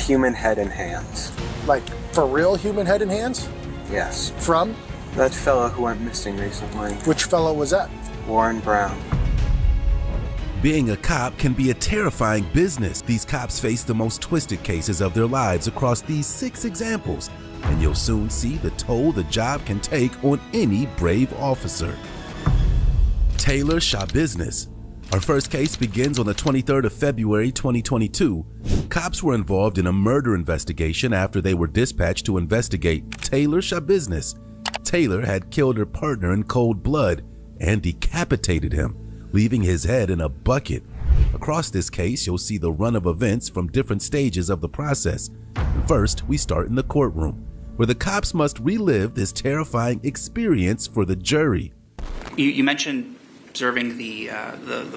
human head and hands. Like, for real human head and hands? Yes. From? That fellow who went missing recently. Which fellow was that? Warren Brown. Being a cop can be a terrifying business. These cops face the most twisted cases of their lives across these 6 examples, and you'll soon see the toll the job can take on any brave officer. Taylor Shabusiness. Our first case begins on the 23rd of February 2022. Cops were involved in a murder investigation after they were dispatched to investigate Taylor Shabusiness. Taylor had killed her partner in cold blood and decapitated him, leaving his head in a bucket. Across this case, you'll see the run of events from different stages of the process. First, we start in the courtroom, where the cops must relive this terrifying experience for the jury. You mentioned observing the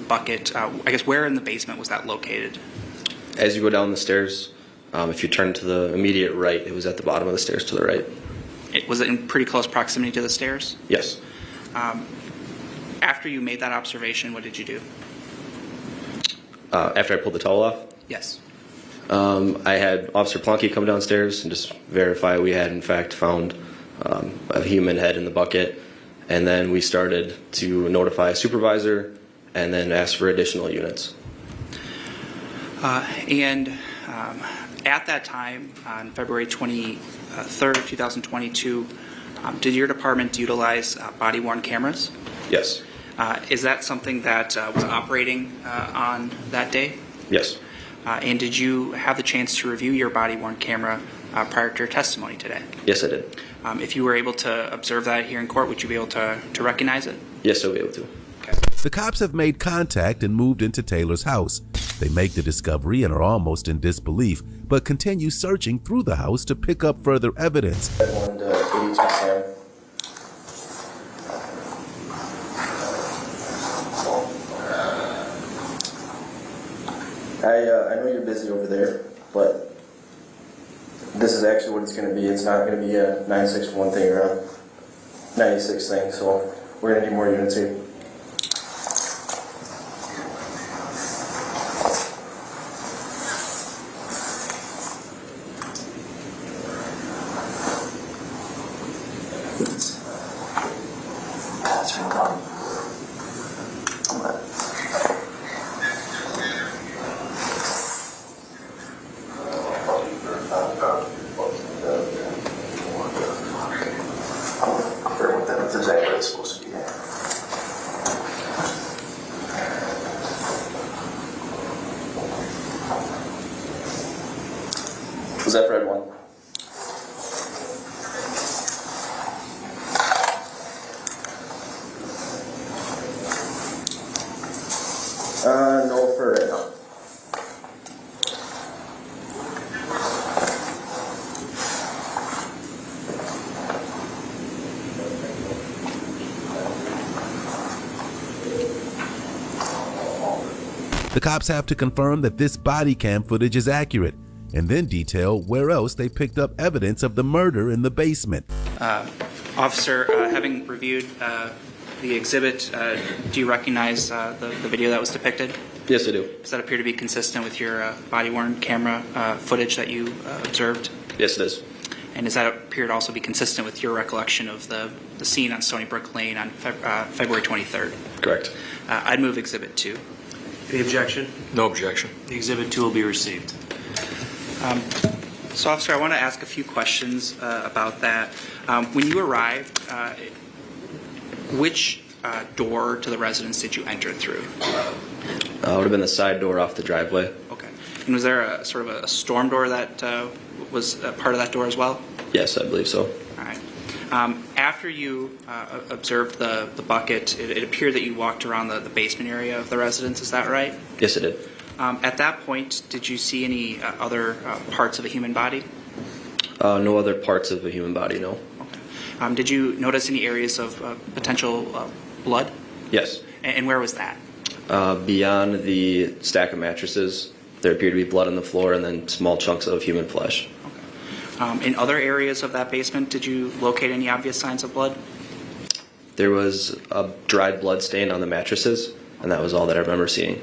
bucket. I guess where in the basement was that located? As you go down the stairs, if you turn to the immediate right, it was at the bottom of the stairs to the right. Was it in pretty close proximity to the stairs? Yes. After you made that observation, what did you do? After I pulled the towel off? Yes. I had Officer Plunky come downstairs and just verify we had in fact found a human head in the bucket, and then we started to notify a supervisor and then ask for additional units. At that time, on February 23rd, 2022, did your department utilize body-worn cameras? Yes. Is that something that was operating on that day? Yes. And did you have the chance to review your body-worn camera prior to your testimony today? Yes, I did. If you were able to observe that here in court, would you be able to recognize it? Yes, I'll be able to. Okay. The cops have made contact and moved into Taylor's house. They make the discovery and are almost in disbelief, but continue searching through the house to pick up further evidence. I know you're busy over there, but this is actually what it's going to be. It's not going to be a 961 thing or a 96 thing, so we're going to need more units here. That's exactly what it's supposed to be. Was that Fred one? No, for right now. The cops have to confirm that this body cam footage is accurate, and then detail where else they picked up evidence of the murder in the basement. Officer, having reviewed the exhibit, do you recognize the video that was depicted? Yes, I do. Does that appear to be consistent with your body-worn camera footage that you observed? Yes, it is. And does that appear to also be consistent with your recollection of the scene on Stony Brook Lane on February 23rd? Correct. I'd move Exhibit 2. Any objection? No objection. The Exhibit 2 will be received. So, Officer, I want to ask a few questions about that. When you arrived, which door to the residence did you enter through? It would have been the side door off the driveway. Okay. And was there a sort of a storm door that was a part of that door as well? Yes, I believe so. All right. After you observed the bucket, it appeared that you walked around the basement area of the residence. Is that right? Yes, it did. At that point, did you see any other parts of a human body? No other parts of a human body, no. Okay. Did you notice any areas of potential blood? Yes. And where was that? Beyond the stack of mattresses, there appeared to be blood on the floor and then small chunks of human flesh. Okay. In other areas of that basement, did you locate any obvious signs of blood? There was a dried blood stain on the mattresses, and that was all that I remember seeing.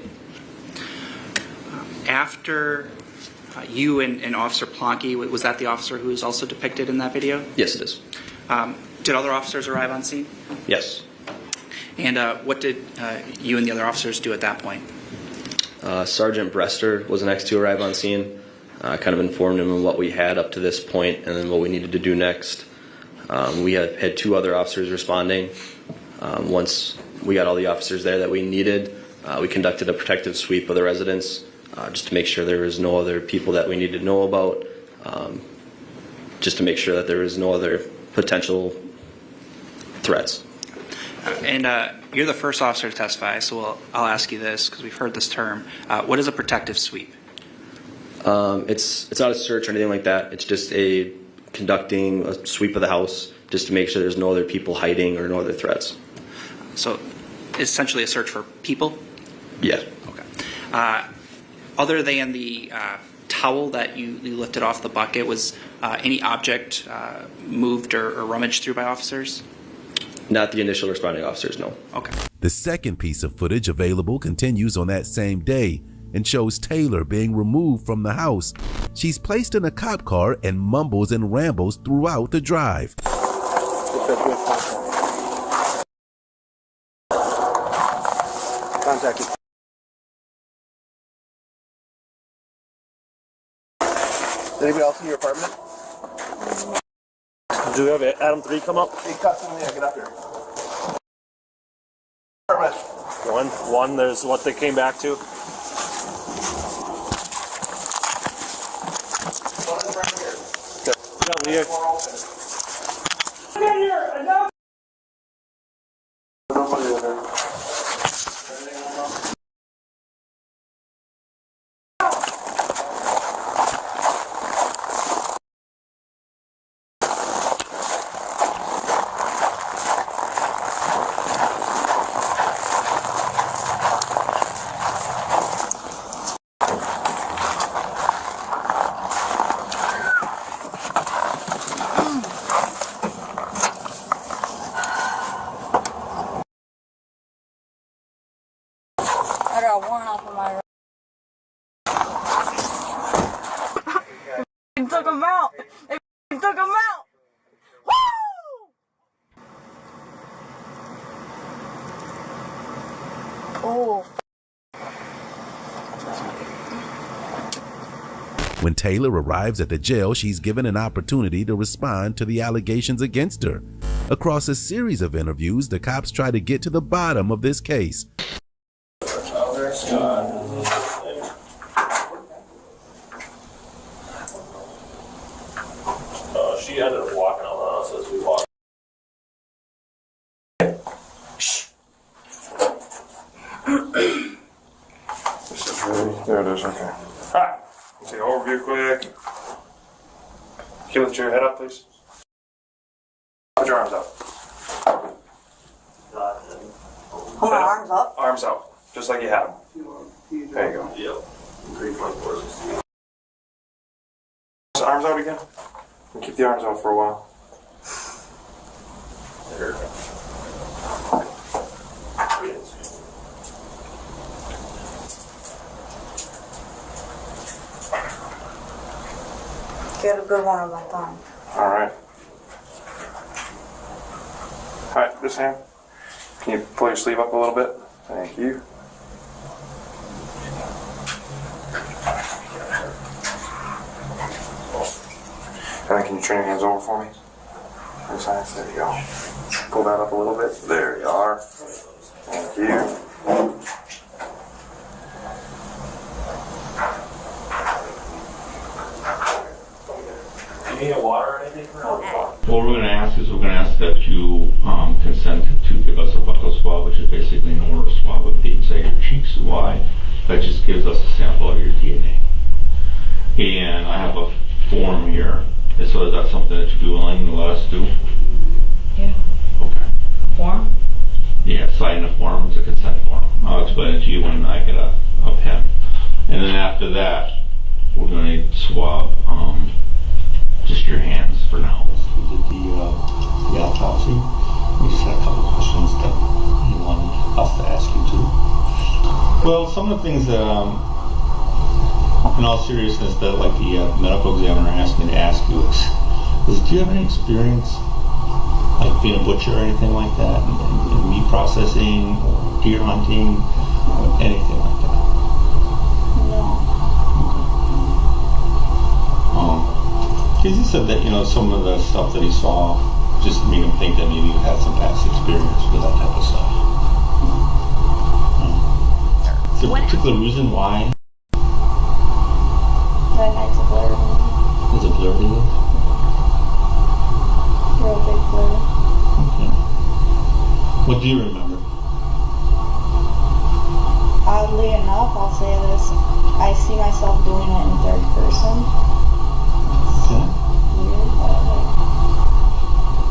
After You and Officer Plonky, was that the officer who was also depicted in that video? Yes, it is. Did other officers arrive on scene? Yes. And what did you and the other officers do at that point? Sergeant Brester was the next to arrive on scene. I kind of informed him of what we had up to this point and then what we needed to do next. We had two other officers responding. Once we got all the officers there that we needed, we conducted a protective sweep of the residence just to make sure there was no other people that we needed to know about, just to make sure that there was no other potential threats. And you're the first officer to testify, so I'll ask you this because we've heard this term. What is a protective sweep? It's not a search or anything like that. It's just conducting a sweep of the house just to make sure there's no other people hiding or no other threats. So essentially a search for people? Yeah. Okay. Other than the towel that you lifted off the bucket, was any object moved or rummaged through by officers? Not the initial responding officers, no. Okay. The second piece of footage available continues on that same day and shows Taylor being removed from the house. She's placed in a cop car and mumbles and rambles throughout the drive. Contact you. Anybody else in your apartment? Do we have Adam 3 come up? Hey, cut something there. Get up here. One, there's what they came back to. Yeah, I got a warrant off of my. They took him out. They took him out. Woo! Oh. When Taylor arrives at the jail, she's given an opportunity to respond to the allegations against her. Across a series of interviews, the cops try to get to the bottom of this case. she ended up walking out on us as we walked. This is really, there it is, okay. Alright, let's see, overview quick. Can you lift your head up, please? Put your arms up. Hold my arms up. Arms out, just like you have them. There you go. Yep. 3.4. Arms out again. And keep the arms out for a while. There. Get a good one on my thumb. Alright. Alright, this hand. Can you pull your sleeve up a little bit? Thank you. And then can you turn your hands over for me? This side, there you go. Pull that up a little bit. There you are. Thank you. Do you need water or anything? What we're going to ask is that you consent to give us a buccal swab, which is basically an oral swab of the inside of your cheeks. Why? That just gives us a sample of your DNA. And I have a form here. So is that something that you'd be willing to let us do? Yeah. Okay. A form? Yeah, sign the form. It's a consent form. I'll explain it to you when I get a pen. And then after that, we're going to swab just your hands for now. We did the autopsy. We just had a couple questions that he wanted us to ask you too. Well, some of the things that in all seriousness, that like the medical examiner asked me to ask you is do you have any experience like being a butcher or anything like that, and meat processing or deer hunting or anything like that? No. Because he said that, you know, some of the stuff that he saw just made him think that maybe you had some past experience with that type of stuff. Is there a particular reason why? My night's a blur. Is it blurry? Real big blur. Okay. What do you remember? Oddly enough, I'll say this, I see myself doing it in third person. Okay. Weird, but like,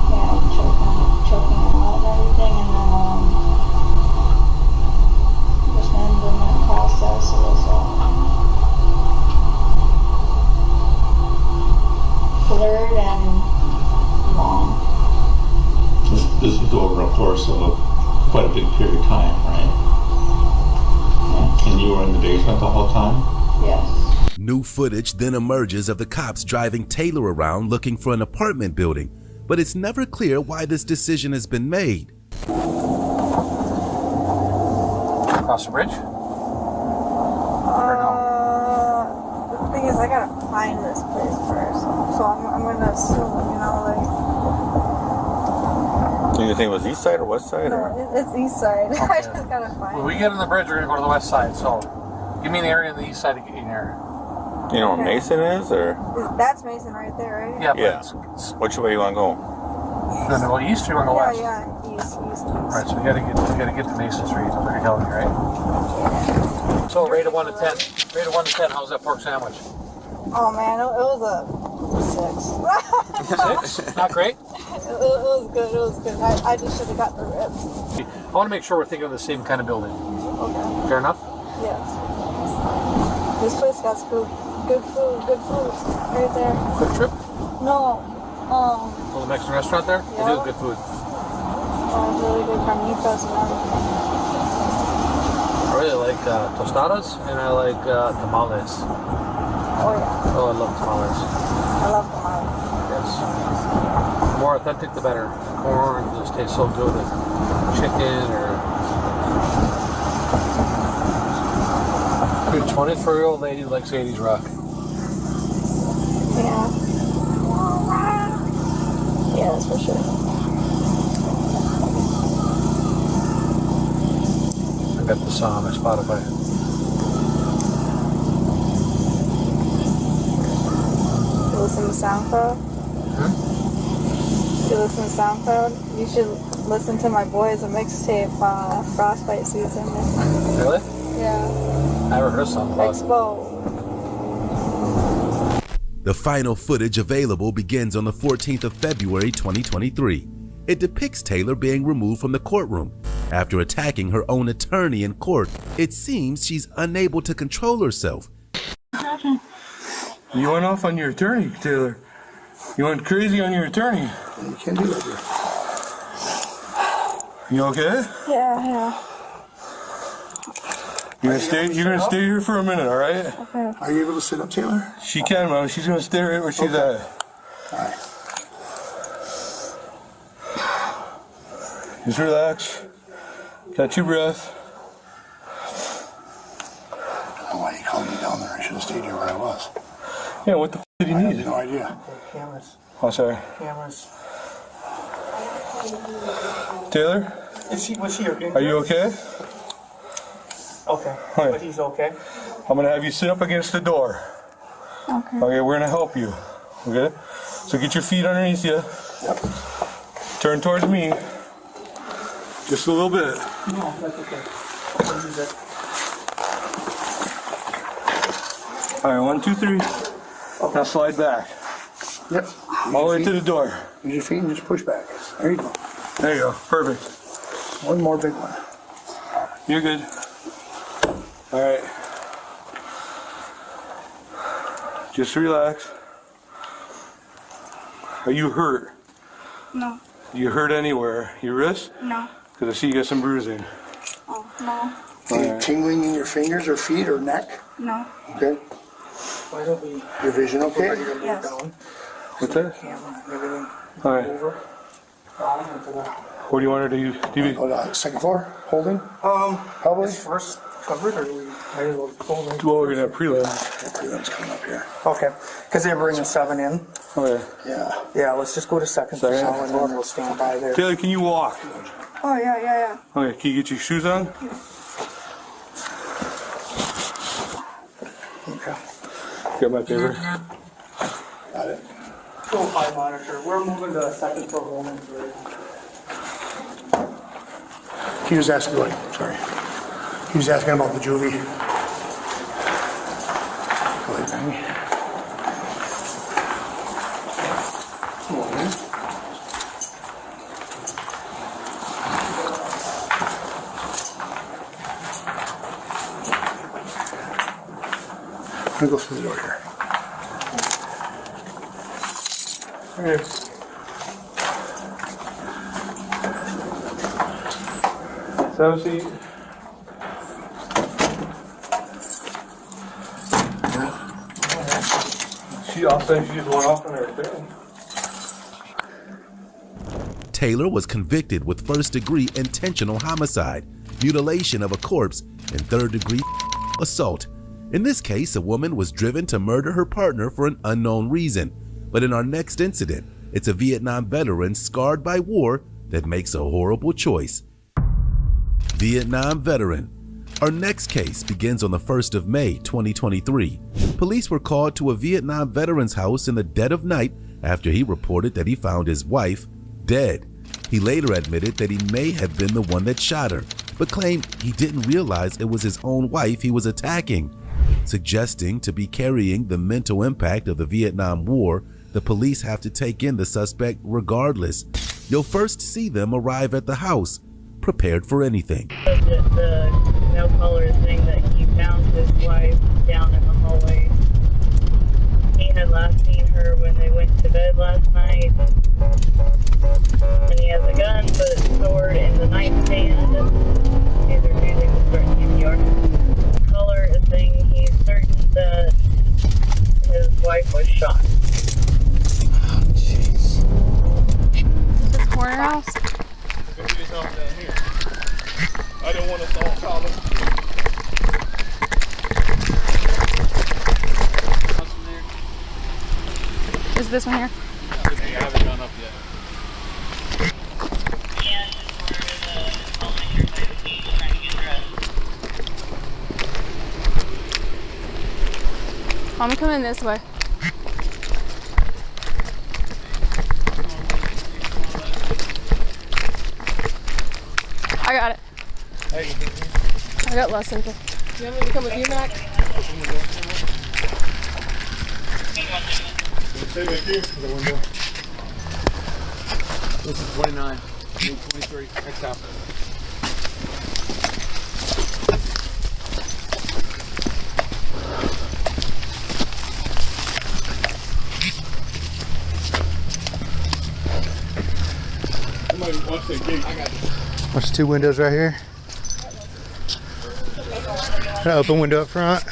yeah, I'm choking it out and everything, and then, just ending that process, it was, blurred and long. This was over a course of quite a big period of time, right? Yeah. And you were in the basement the whole time? Yes. New footage then emerges of the cops driving Taylor around looking for an apartment building, but it's never clear why this decision has been made. Across the bridge? The thing is, I gotta find this place first, so I'm gonna assume, you know, like. Do you think it was east side or west side? No, it's east side. Okay. I just gotta find When we get on the bridge, we're gonna go to the west side, so give me an area on the east side to get you in there. You know what Mason is, or? That's Mason right there, right? Yeah, but Yeah. it's Which way you want to go? you want to go east or you want to go west? Yeah, east. Alright, so we gotta get to Mason Street, that's what you're telling me, right? So rate of 1 to 10. Rate of 1 to 10, how's that pork sandwich? Oh man, it was a 6. 6? Not great? It was good. I just should have got the ribs. I want to make sure we're thinking of the same kind of building. Okay. Fair enough? Yes. This place got good food right there. Quick Trip? No. Little Mexican restaurant there? They do good food. Really good carnitas and everything. I really like tostadas and I like tamales. Oh yeah. Oh, I love tamales. I love tamales. Yes. The more authentic, the better. Corn just tastes so good with chicken or. Good 24-year-old lady who likes 80s rock. Yeah. Yeah, that's for sure. I got this on my Spotify. You listen to SoundCloud? You listen to SoundCloud? You should listen to my boys' a mixtape, Frostbite Season. Really? Yeah. I never heard of SoundCloud. Expo. The final footage available begins on the 14th of February 2023. It depicts Taylor being removed from the courtroom. After attacking her own attorney in court, it seems she's unable to control herself. You went off on your attorney, Taylor. You went crazy on your attorney. You can't do that, dude. You okay? Yeah. You're gonna stay here for a minute, all right? Okay. Are you able to sit up, Taylor? She can, Mom. She's gonna stay right where she's at. Alright. Just relax. Catch your breath. I don't know why you called me down there. I should have stayed here where I was. Yeah, what the f did you I need? have no idea. Cameras. Oh, sorry. Cameras. Taylor, Was he okay? are you okay? Okay. Hi. But he's okay. I'm gonna have you sit up against the door. Okay. Okay, we're gonna help you. Okay? So get your feet underneath you. Yep. Turn towards me. Just a little bit. No, that's okay. I'll use it. Alright, 1, 2, 3. Now slide back. Yep. All the way to the door. Use your feet and just push back. There you go. There you go. Perfect. One more big one. You're good. Alright. Just relax. Are you hurt? No. You hurt anywhere? Your wrist? No. Because I see you got some bruising. Oh, no. Any tingling in your fingers or feet or neck? No. Okay. Why don't we? Your vision okay? Ready to move Yes. down? What's that? Camera and everything All right. over. Down into the. What do you want her to use? Go to second floor, holding? Probably. Is first covered or do we might as well go right? Well, we're gonna have prelims. Prelim's coming up here. Okay, because they're bringing 7 in. Okay. Yeah. Yeah, let's just go to second floor Second. and then we'll stand by there. Taylor, can you walk? Oh, yeah. Okay, can you get your shoes on? Okay. Got my paper. Got it. Go high monitor. We're moving to second floor holding for. He was asking, go ahead, sorry. He was asking about the juvie. Go ahead, Benny. Come on, man. I'm gonna go through the door here. Okay. Have a seat. She also she just went off on everything. Taylor was convicted with first-degree intentional homicide, mutilation of a corpse, and third-degree assault. In this case, a woman was driven to murder her partner for an unknown reason. But in our next incident, it's a Vietnam veteran scarred by war that makes a horrible choice. Vietnam veteran. Our next case begins on the 1st of May, 2023. Police were called to a Vietnam veteran's house in the dead of night after he reported that he found his wife dead. He later admitted that he may have been the one that shot her, but claimed he didn't realize it was his own wife he was attacking. Suggesting to be carrying the mental impact of the Vietnam War, the police have to take in the suspect regardless. You'll first see them arrive at the house, prepared for anything. The no color thing that he found his wife down in the hallway. He had last seen her when they went to bed last night. And he has a gun, but it's stored in the nightstand. He's refusing to start CPR. Color is saying he's certain that his wife was shot. Is this corner house? I don't want us all calling. Is this one here? I haven't gone up yet. Yeah, just where the elementary side of he's trying to get dressed. I'm coming this way. I got it. I got less info. You want me to come with you, Mac? Stay back here. The window. This is 29, 23, next out. Somebody watch that gate. I got you. There's 2 windows right here. An open window up front.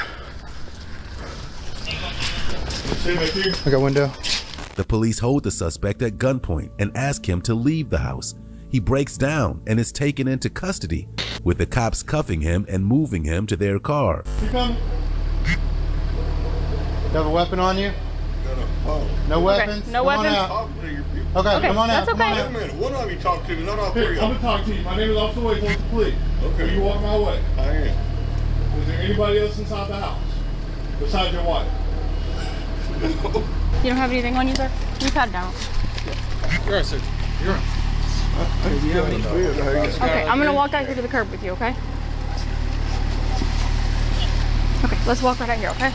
Stay back here. I got window. The police hold the suspect at gunpoint and ask him to leave the house. He breaks down and is taken into custody, with the cops cuffing him and moving him to their car. You coming? You have a weapon on you? No weapons? No Come on weapons? out. Okay, come on out. That's okay. Wait a minute. What are you talking to me? Not all 3 of you. I'm going to talk to you. My name is Officer Wade, the police. Okay. Will you walk my way? I am. Is there anybody else inside the house besides your wife? You don't have anything on you, sir? You pat down. You're right, sir. You're right. Okay, I'm gonna walk out here to the curb with you, okay? Okay, let's walk right out here, okay?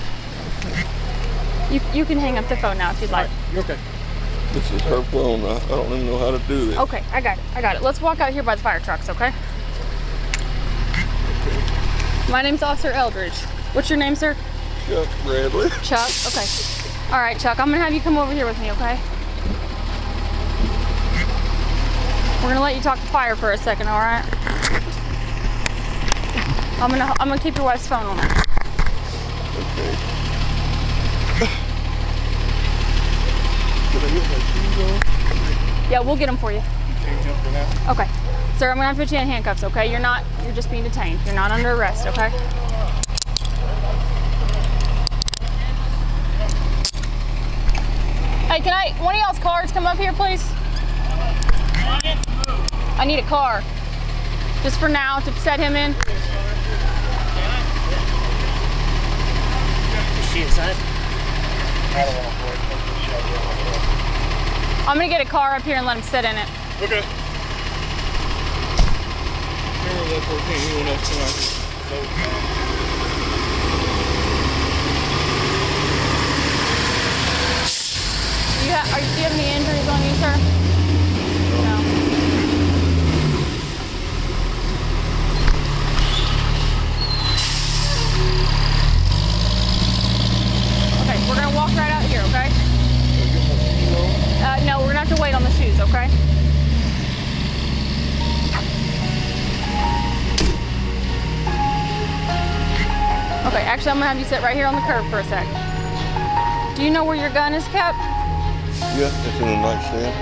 You can hang up the phone now if you'd like. You're okay. This is her phone. I don't even know how to do this. Okay, I got it. Let's walk out here by the fire trucks, okay? My name's Officer Eldridge. What's your name, sir? Chuck Bradley. Chuck? Okay. All right, Chuck, I'm gonna have you come over here with me, okay? We're gonna let you talk to fire for a second, all right? I'm gonna keep your wife's phone on her. Okay. Yeah, we'll get them for you. Okay. Sir, I'm gonna have to put you in handcuffs, okay? You're just being detained. You're not under arrest, okay? Hey, one of y'all's cars come up here, please? I need a car. Just for now, to set him in. Is she inside? I'm gonna get a car up here and let him sit in it. Okay. Camera 114, anyone else come out Do you have any injuries on you, sir? No. Okay, we're gonna walk right out here, okay? No, we're gonna have to wait on the shoes, okay? Okay, actually I'm gonna have you sit right here on the curb for a sec. Do you know where your gun is kept? Yeah, it's in the nightstand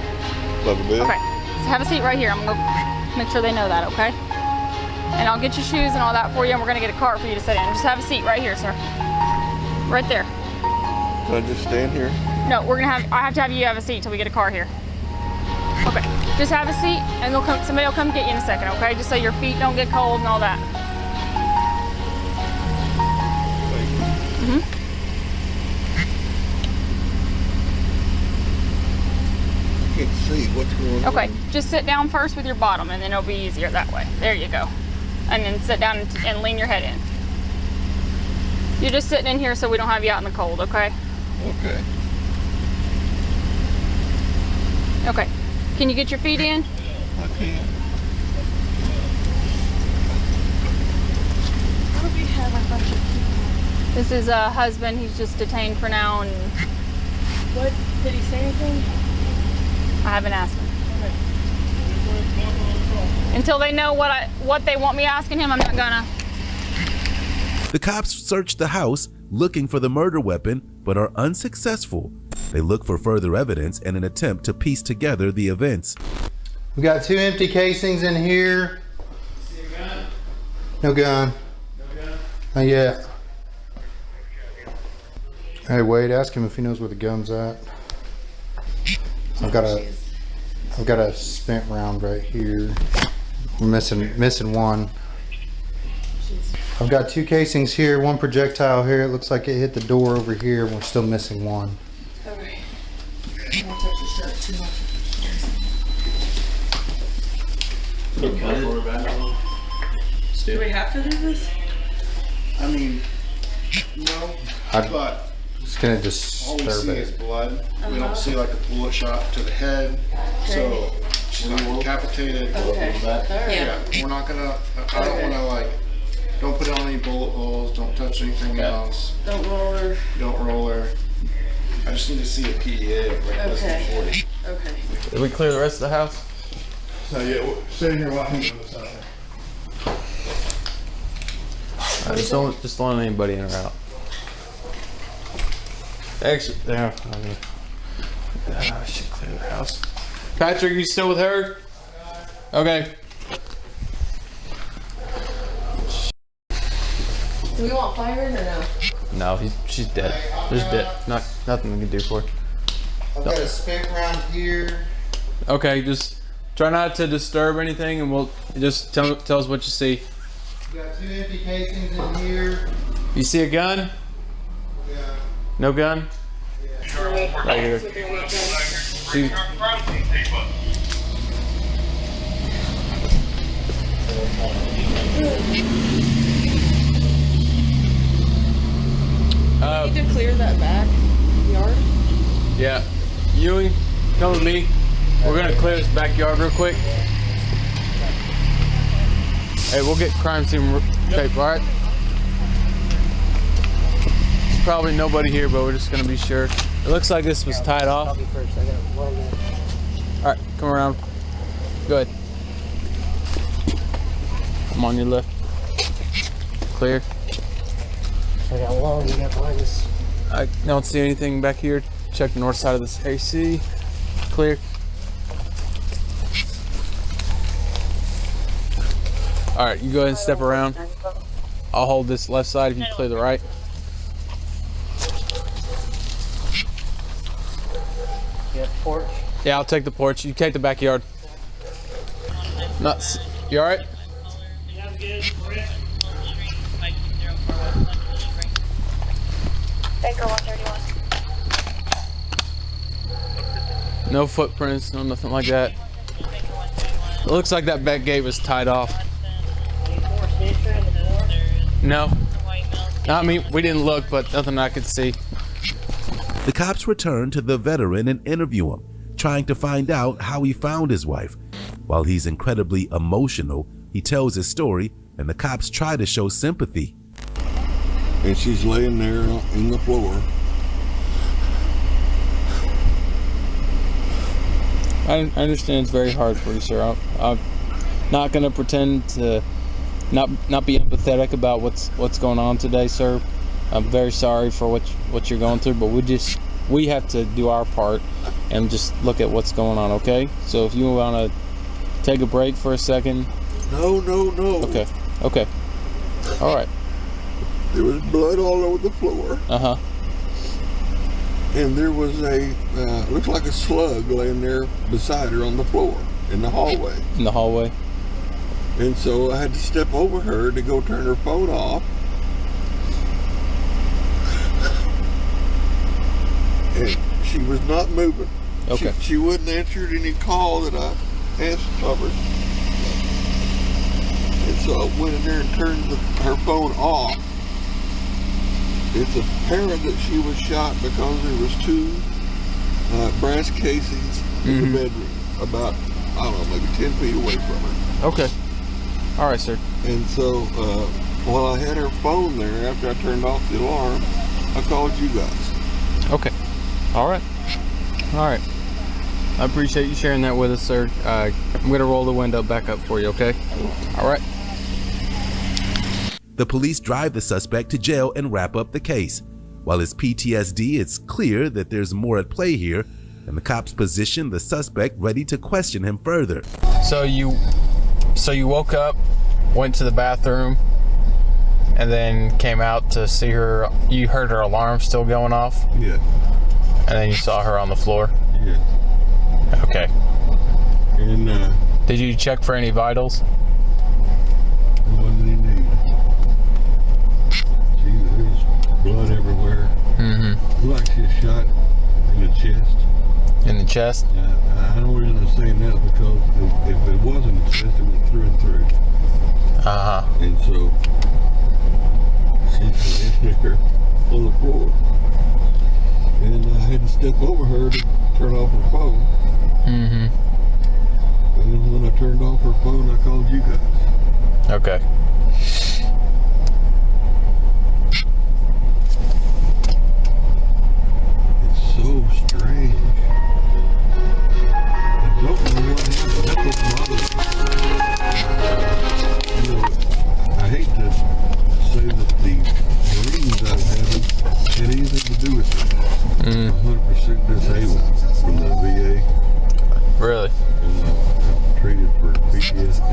by the bed. Okay, so have a seat right here. I'm gonna make sure they know that, okay? And I'll get your shoes and all that for you, and we're gonna get a cart for you to sit in. Just have a seat right here, sir. Right there. Can I just stand here? No, I have to have you have a seat till we get a car here. Okay, just have a seat, and somebody will come get you in a second, okay? Just so your feet don't get cold and all that. I can't see what's going on. Okay, just sit down first with your bottom, and then it'll be easier that way. There you go. And then sit down and lean your head in. You're just sitting in here so we don't have you out in the cold, okay? Okay. Okay. Can you get your feet in? I can. How do we have a bunch of people? This is a husband. He's just detained for now, and What? Did he say anything? I haven't asked him. Until they know what they want me asking him, I'm not gonna. The cops search the house looking for the murder weapon, but are unsuccessful. They look for further evidence in an attempt to piece together the events. We got 2 empty casings in here. See a gun? No gun. No gun? Not yet. Hey Wade, ask him if he knows where the gun's at. I've got a spent round right here. We're missing one. I've got 2 casings here, 1 projectile here. It looks like it hit the door over here, and we're still missing 1. Okay. Don't touch your shirt too much. Do we have to do this? I mean, no, but It's gonna all we disturb see is it. blood. We don't see like a bullet shot to the head, so she's not decapitated. Okay. Yeah, we're not gonna. I don't want to like. Don't put on any bullet holes. Don't touch anything else. Don't roll her. Don't roll her. I just need to see a PEA of like less than 40. Okay. Did we clear the rest of the house? So yeah, we're sitting here watching this out. Just don't let anybody in or out. Actually, there. I should clear the house. Patrick, you still with her? Okay. Do we want firing or no? No, she's dead. There's nothing we can do for her. I've got a spent round here. Okay, just try not to disturb anything, and we'll just tell us what you see. We got 2 empty casings in here. You see a gun? Yeah. No gun? Yeah. Right here. She, We need to clear that back yard. yeah. Ewing, come with me. We're gonna clear this backyard real quick. Hey, we'll get crime scene tape, all right? There's probably nobody here, but we're just gonna be sure. It looks like this was tied off. All right, come around. Go ahead. I'm on your left. Clear. I got long, you got behind us. I don't see anything back here. check the north side of this AC. Clear. All right, you go ahead and step around. I'll hold this left side if you clear the right. Yeah, porch. Yeah, I'll take the porch. You take the backyard. Nuts. You all right? Yeah, I'm good. Banker 131. No footprints, no nothing like that. It looks like that back gate was tied off. No. I mean, we didn't look, but nothing I could see. The cops return to the veteran and interview him, trying to find out how he found his wife. While he's incredibly emotional, he tells his story, and the cops try to show sympathy. And she's laying there in the floor. I understand it's very hard for you, sir. I'm not going to pretend to not be empathetic about what's going on today, sir. I'm very sorry for what you're going through, but we have to do our part and just look at what's going on, okay? So if you want to take a break for a second. No. Okay. All right. There was blood all over the floor. Uh-huh. And there was looks like a slug laying there beside her on the floor in the hallway. In the hallway? And so I had to step over her to go turn her phone off. And she was not moving. Okay. She wouldn't answer any call that I asked of her. And so I went in there and turned her phone off. It's apparent that she was shot because there was 2 brass casings in the bedroom, about, I don't know, maybe 10 feet away from her. Okay. All right, sir. And so while I had her phone there, after I turned off the alarm, I called you guys. Okay. All right. I appreciate you sharing that with us, sir. I'm going to roll the window back up for you, okay? All right. The police drive the suspect to jail and wrap up the case. While his PTSD, it's clear that there's more at play here, and the cops position the suspect ready to question him further. So you woke up, went to the bathroom, and then came out to see her. You heard her alarm still going off? Yeah. And then you saw her on the floor? Yeah. Okay. And did you check for any vitals? What did he need? There was blood everywhere. Mm-hmm. Like she was shot in the chest. In the chest? I don't reason I'm saying that because if it wasn't in the chest, it went through and through. Uh-huh. And so she's there on the floor. And I had to step over her to turn off her phone. Mm-hmm. And then when I turned off her phone, I called you guys. Okay. It's so strange. I don't know what happened. That's what's bothering me. You know, I hate to say that the dreams I was having had anything to do with it. 100% disabled from the VA. Really? And I'm treated for PTSD.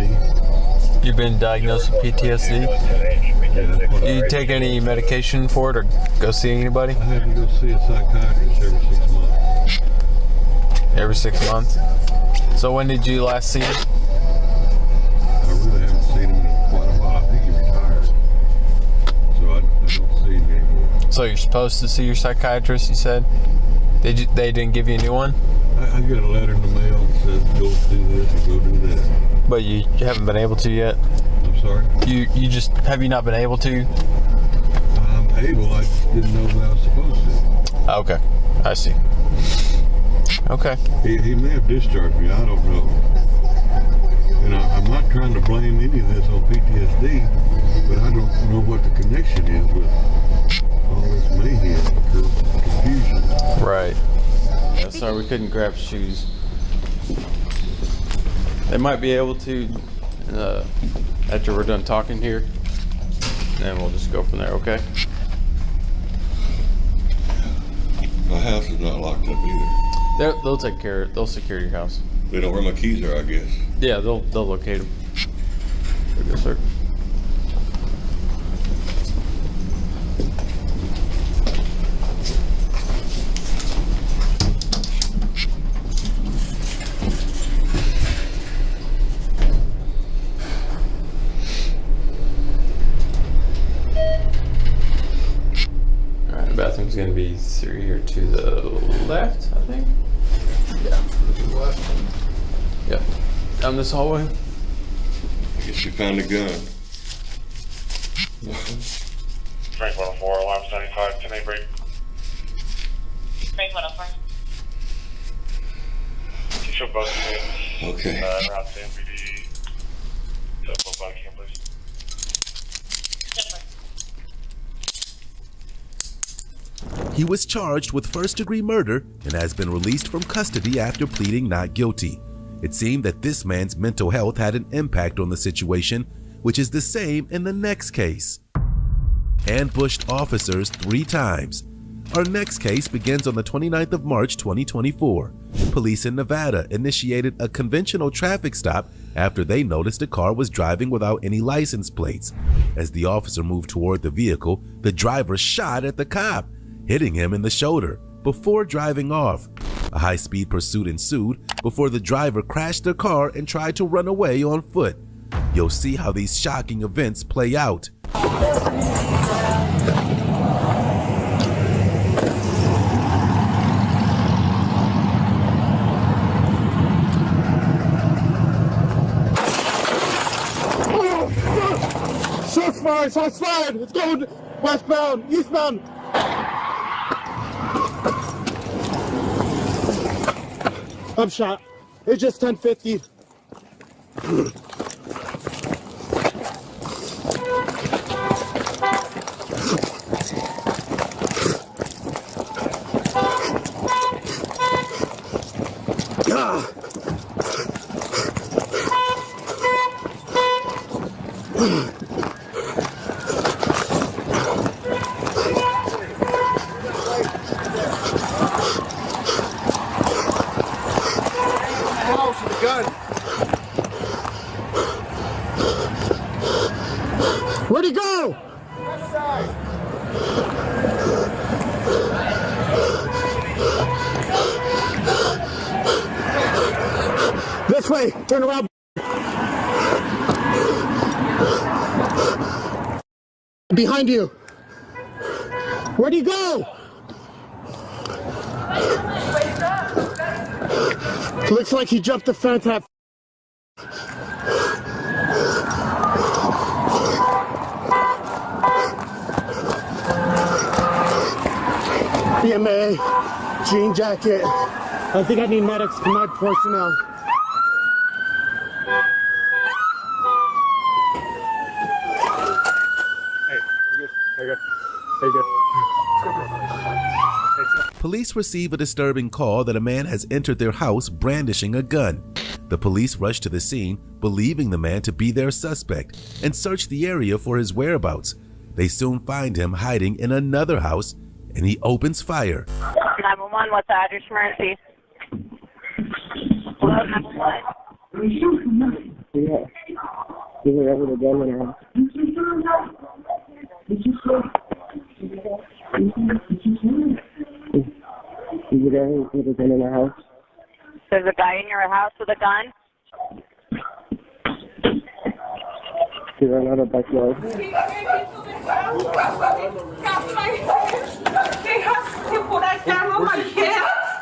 You've been diagnosed with PTSD? Yeah. Do you take any medication for it or go see anybody? I had to go see a psychiatrist every 6 months. Every 6 months? So when did you last see him? I really haven't seen him in quite a while. I think he retired. So I don't see him anymore. So you're supposed to see your psychiatrist, you said? They didn't give you a new one? I got a letter in the mail that says go do this and go do that. But you haven't been able to yet? I'm sorry? Have you not been able to? I'm able, I just didn't know that I was supposed to. Okay, I see. Okay. He may have discharged me, I don't know. And I'm not trying to blame any of this on PTSD, but I don't know what the connection is with all this mayhem or confusion. Right. Yeah, sorry, we couldn't grab shoes. They might be able to after we're done talking here, and we'll just go from there, okay? I house is not locked up either. They'll take care of it. They'll secure your house. They know where my keys are, I guess. Yeah, they'll locate them. Yes, sir. Alright, the bathroom's gonna be through here to the left, I think. Yeah. Yep. Down this hallway. I guess you found a gun. Frank 104, alarm 75, 10 break. Frank 104. You show both units. Okay. Around CMPD. Both body cam, please. He was charged with first-degree murder and has been released from custody after pleading not guilty. It seemed that this man's mental health had an impact on the situation, which is the same in the next case. Ambushed officers 3 times. Our next case begins on the 29th of March 2024. Police in Nevada initiated a conventional traffic stop after they noticed a car was driving without any license plates. As the officer moved toward the vehicle, the driver shot at the cop, hitting him in the shoulder before driving off. A high-speed pursuit ensued before the driver crashed their car and tried to run away on foot. You'll see how these shocking events play out. Shots fired! Shots fired! It's going westbound, eastbound. I'm shot. It's just 1050. Where'd he go? This way, turn around. Behind you. Where'd he go? Looks like he jumped the fence. EMA, jean jacket. I think I need medics for my personnel. Police receive a disturbing call that a man has entered their house brandishing a gun. The police rush to the scene, believing the man to be their suspect, and search the area for his whereabouts. They soon find him hiding in another house, and he opens fire. 911, what's the address emergency? Hello, 911. Yeah. Is there ever a gun in our house? Is there ever a gun in our house? There's a guy in your house with a gun? He ran out of backyard.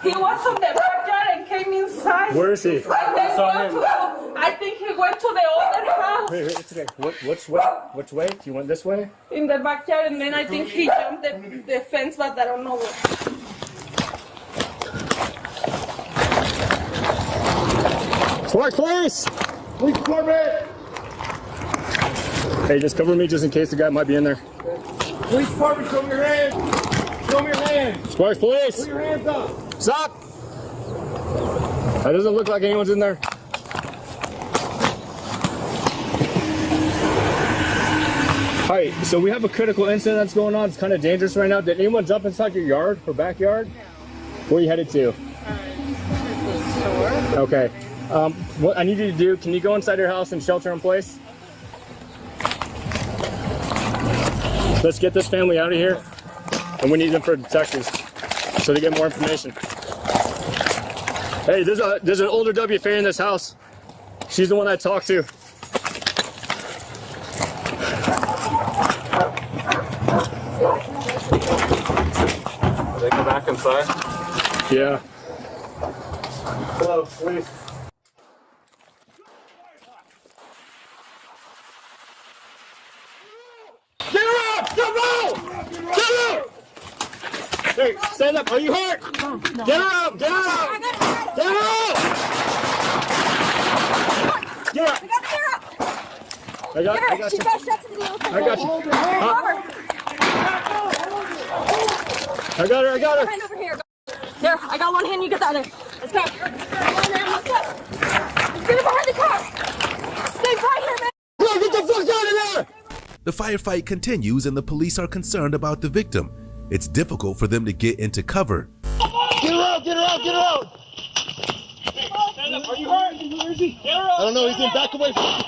He was on the backyard and came inside. Where is he? I think he went to the other house. Wait, it's okay. Which way? Which way? You went this way? In the backyard, and then I think he jumped the fence, but I don't know where. Police! Police department! Hey, just cover me just in case the guy might be in there. Police department, show me your hands. Show me your hands. Sparks, police! Put your hands up. Stop! That doesn't look like anyone's in there. Hi, so we have a critical incident that's going on. It's kind of dangerous right now. Did anyone jump inside your yard or backyard? Where are you headed to? Okay. What I need you to do, can you go inside your house and shelter in place? Let's get this family out of here. And we need them for detectives so they get more information. Hey, there's an older WFA in this house. She's the one I talked to. They go back inside? Yeah. Hello, police. Get her up! Get her out! Get her out! Hey, stand up. Are you hurt? Get her out! Get her out! Get her out! Get her out! I got you. I got you. I got her. I got her. Hand over here. There, I got one hand. You get the other. Let's go. Let's go. Let's get it behind the car. Stay right here, man. Bro, get the fuck out of there! The firefight continues and the police are concerned about the victim. It's difficult for them to get into cover. Get her out! Get her out! Get her out! Stand up. Are you hurt? Where is he? Get her out! I don't know. He's in back away from.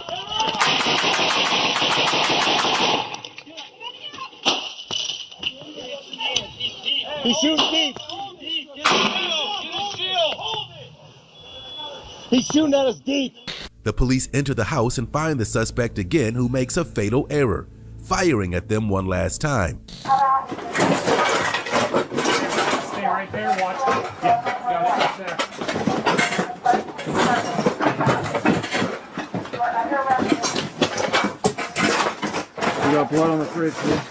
He's shooting deep. He's shooting at us deep. The police enter the house and find the suspect again, who makes a fatal error, firing at them one last time. Stay right there, watch it. Yeah, got it right there. We got blood on the fridge, dude.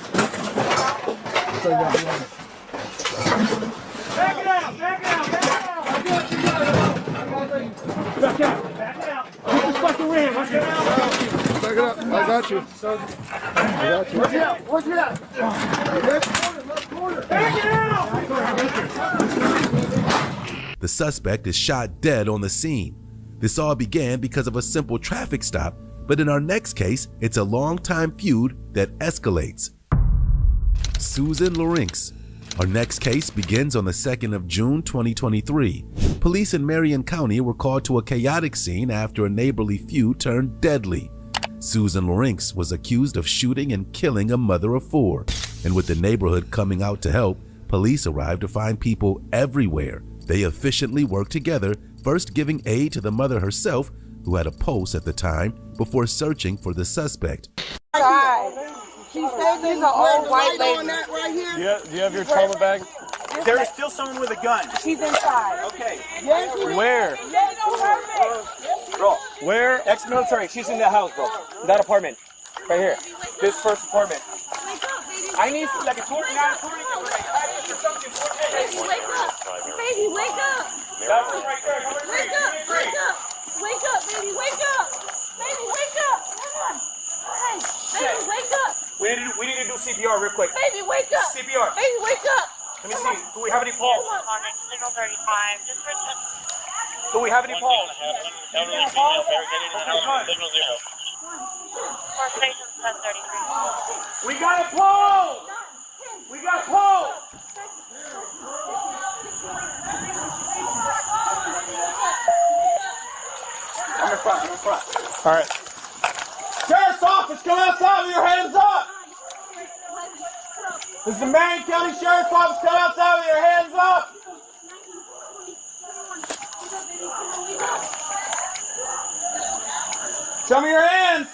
So you got blood. Back it out! Back it out! Back it out! I got you! Back out! Back it out! Get this fucking ram! Back it out! Back it up. I got you. I got you. Work it out! Work it out! Back it out! The suspect is shot dead on the scene. This all began because of a simple traffic stop, but in our next case, it's a long-time feud that escalates. Susan Lorinks. Our next case begins on the 2nd of June 2023. Police in Marion County were called to a chaotic scene after a neighborly feud turned deadly. Susan Lorinks was accused of shooting and killing a mother of 4. And with the neighborhood coming out to help, police arrived to find people everywhere. They efficiently worked together, first giving aid to the mother herself, who had a pulse at the time, before searching for the suspect. She said there's an old white lady. Do you have your trauma bag? There is still someone with a gun. She's inside. Okay. Where? Bro. Where? Ex-military. She's in the house, bro. That apartment. Right here. This first apartment. I need like a tour. Baby, wake up. Baby, wake up. That's right there. Wake up. Wake up. Wake up, baby. Wake up. Baby, wake up. Come on. Hey, baby, wake up. We need to do CPR real quick. Baby, wake up. CPR. Baby, wake up. Let me see. Do we have any pulse? Signal 35. Do we have any pulse? Elderly female barricaded in the house. Signal 0. For station 1033. We got a pulse! We got a pulse! I'm in front. All right. Sheriff's office, come outside with your hands up! This is the Marion County Sheriff's Office, come outside with your hands up! Show me your hands!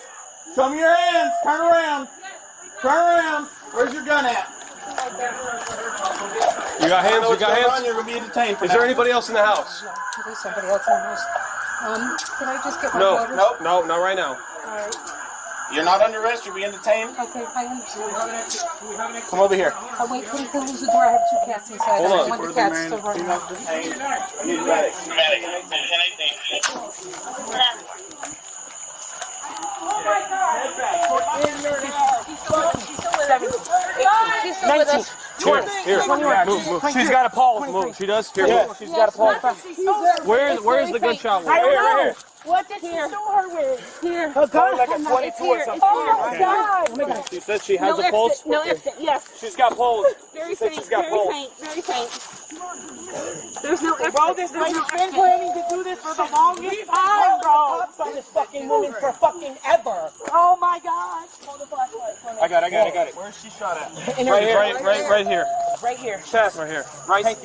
Show me your hands! Turn around! Turn around! Where's your gun at? You got hands? You got hands? You're going to be detained for Is there anybody else in the house? There's somebody else in the house. Can I just get my No, daughter? no, not right now. All right. You're not under arrest, you're being detained. Okay, I understand. Come over here. Oh, wait, can you close the door? I have 2 cats inside. Hold I on. don't want the cats to run out. I need medics. Oh my God! She's still with us. Here. Move. She's got a pulse. Move. She does? Here. Yeah, she's got a pulse. Where's the gunshot wound? Right here. What did she store her with? Here. Her gun? Like a 22 or something. Oh my God. She said she has a pulse? No exit, yes. She's got pulse. Very faint, very faint. There's no exit. Bro, this lady's been planning to do this for the longest time, bro. Cops on this fucking woman for fucking ever. Oh my God. Hold the flashlight. I got it. Where's she shot at? Right here. Right here. Right here. Chest. Right here.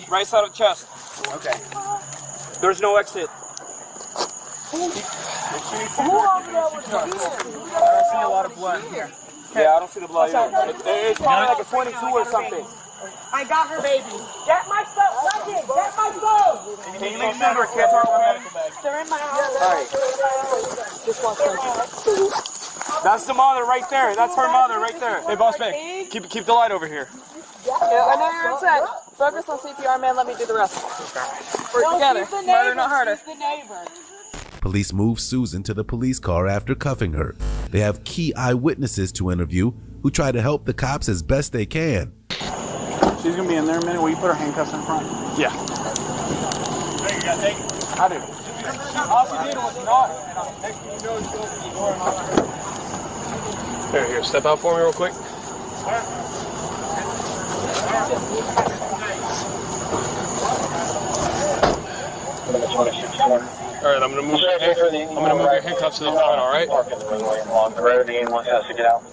Right side of the chest. Okay. There's no exit. Who over there was here? I don't see a lot of blood here. Yeah, I don't see the blood either. It's probably like a 22 or something. I got her, baby. Get my stuff. Get my phone. Can you make sure her kids are in the medical bag? They're in my house. All right. Just one second. That's the mother right there. That's her mother right there. Hey, boss man, keep the light over here. Yeah, I know you're upset. Focus on CPR, man. Let me do the rest. We're together. Murder, not harder. The neighbor. Police move Susan to the police car after cuffing her. They have key eyewitnesses to interview who try to help the cops as best they can. She's gonna be in there in a minute. Will you put her handcuffs in front? Yeah. You gotta take it. I do. All she did was knock, and next thing you know, she opened the door and all that. Here, step out for me real quick. All right, I'm gonna move your handcuffs to the front. All right. Along the road, Ian wants us to get out.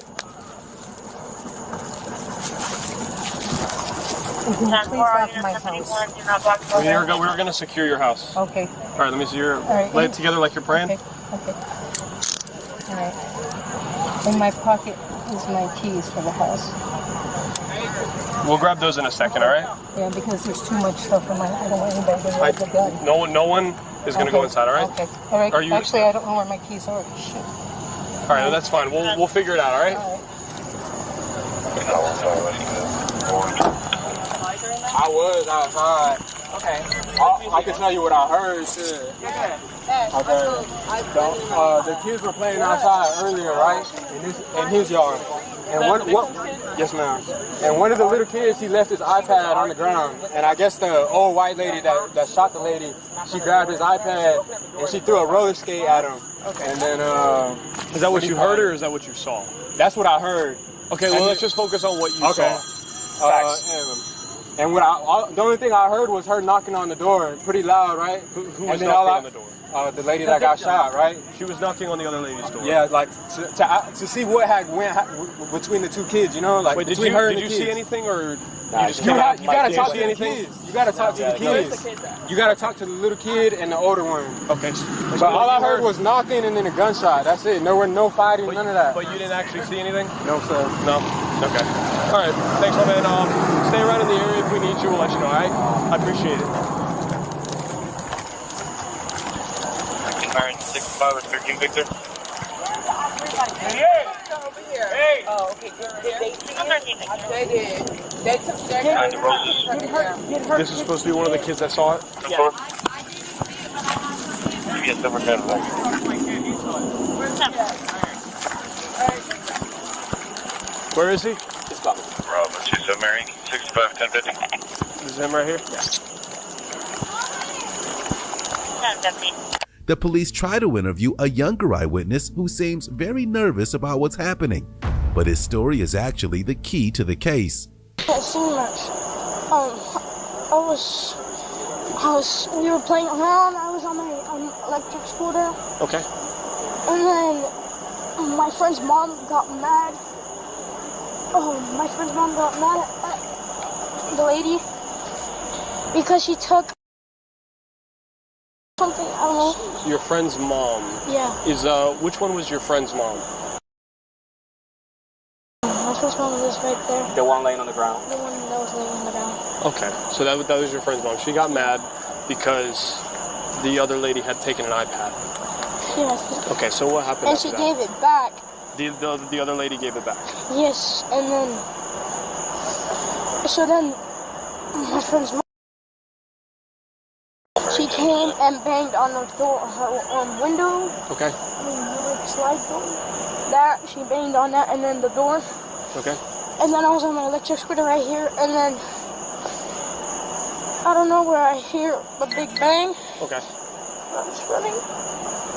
Please lock my house. We were going to secure your house. Okay. All right, let me see your. Right. Lay it together like you're praying. Okay. All right. In my pocket is my keys for the house. We'll grab those in a second. All right. Yeah, because there's too much stuff in my. I don't want anybody to grab the gun. No one is going to go inside. All right. Okay. All right. Are you? Actually, I don't know where my keys are. Shit. All right, that's fine. We'll figure it out. All right. I was outside. Okay. I can tell you what I heard too. Okay. The kids were playing outside earlier, right? In his yard. And yes, ma'am. And one of the little kids, he left his iPad on the ground. And I guess the old white lady that shot the lady, she grabbed his iPad and she threw a roller skate at him. Okay. And then is that what you heard or is that what you saw? That's what I heard. Okay, well, let's just focus on what you saw. And the only thing I heard was her knocking on the door pretty loud, right? Who was knocking on the door? The lady that got shot, right? She was knocking on the other lady's door. Yeah, like to see what went between the two kids, you know, like wait, between her and the kids. Did you see anything or? Nah, you gotta talk to the kids. You gotta talk to the kids. You gotta talk to the little kid and the older one. Okay. But all I heard was knocking and then a gunshot. That's it. No fighting, none of that. But you didn't actually see anything? No, sir. No? Okay. All right. Thanks, my man. Stay around in the area if we need you. We'll let you know, all right? I appreciate it. 965 with 13 Victor. Hey! Oh, okay. Did they see it? They did. They took their This is supposed to be one of the kids that saw it? Yeah. Yes, we're good. Where is he? Bravo, 27 Mary, 65, 1050. This is him right here? Yeah. 1050. The police try to interview a younger eyewitness who seems very nervous about what's happening, but his story is actually the key to the case. I can't see much. We were playing around. I was on my electric scooter. Okay. And then my friend's mom got mad. My friend's mom got mad at the lady because she took something, I don't know. Your friend's mom? Yeah. Which one was your friend's mom? My friend's mom was right there. The one laying on the ground? The one that was laying on the ground. Okay, so that was your friend's mom. She got mad because the other lady had taken an iPad. Yes. Okay, so what happened And after she that? gave it back. The other lady gave it back? Yes, and then... So then, my friend's mom... She came and banged on the door, her window. Okay. Slide door. That, she banged on that, and then the door. Okay. And then I was on my electric scooter right here, and then I don't know where I hear a big bang. Okay. I'm just running.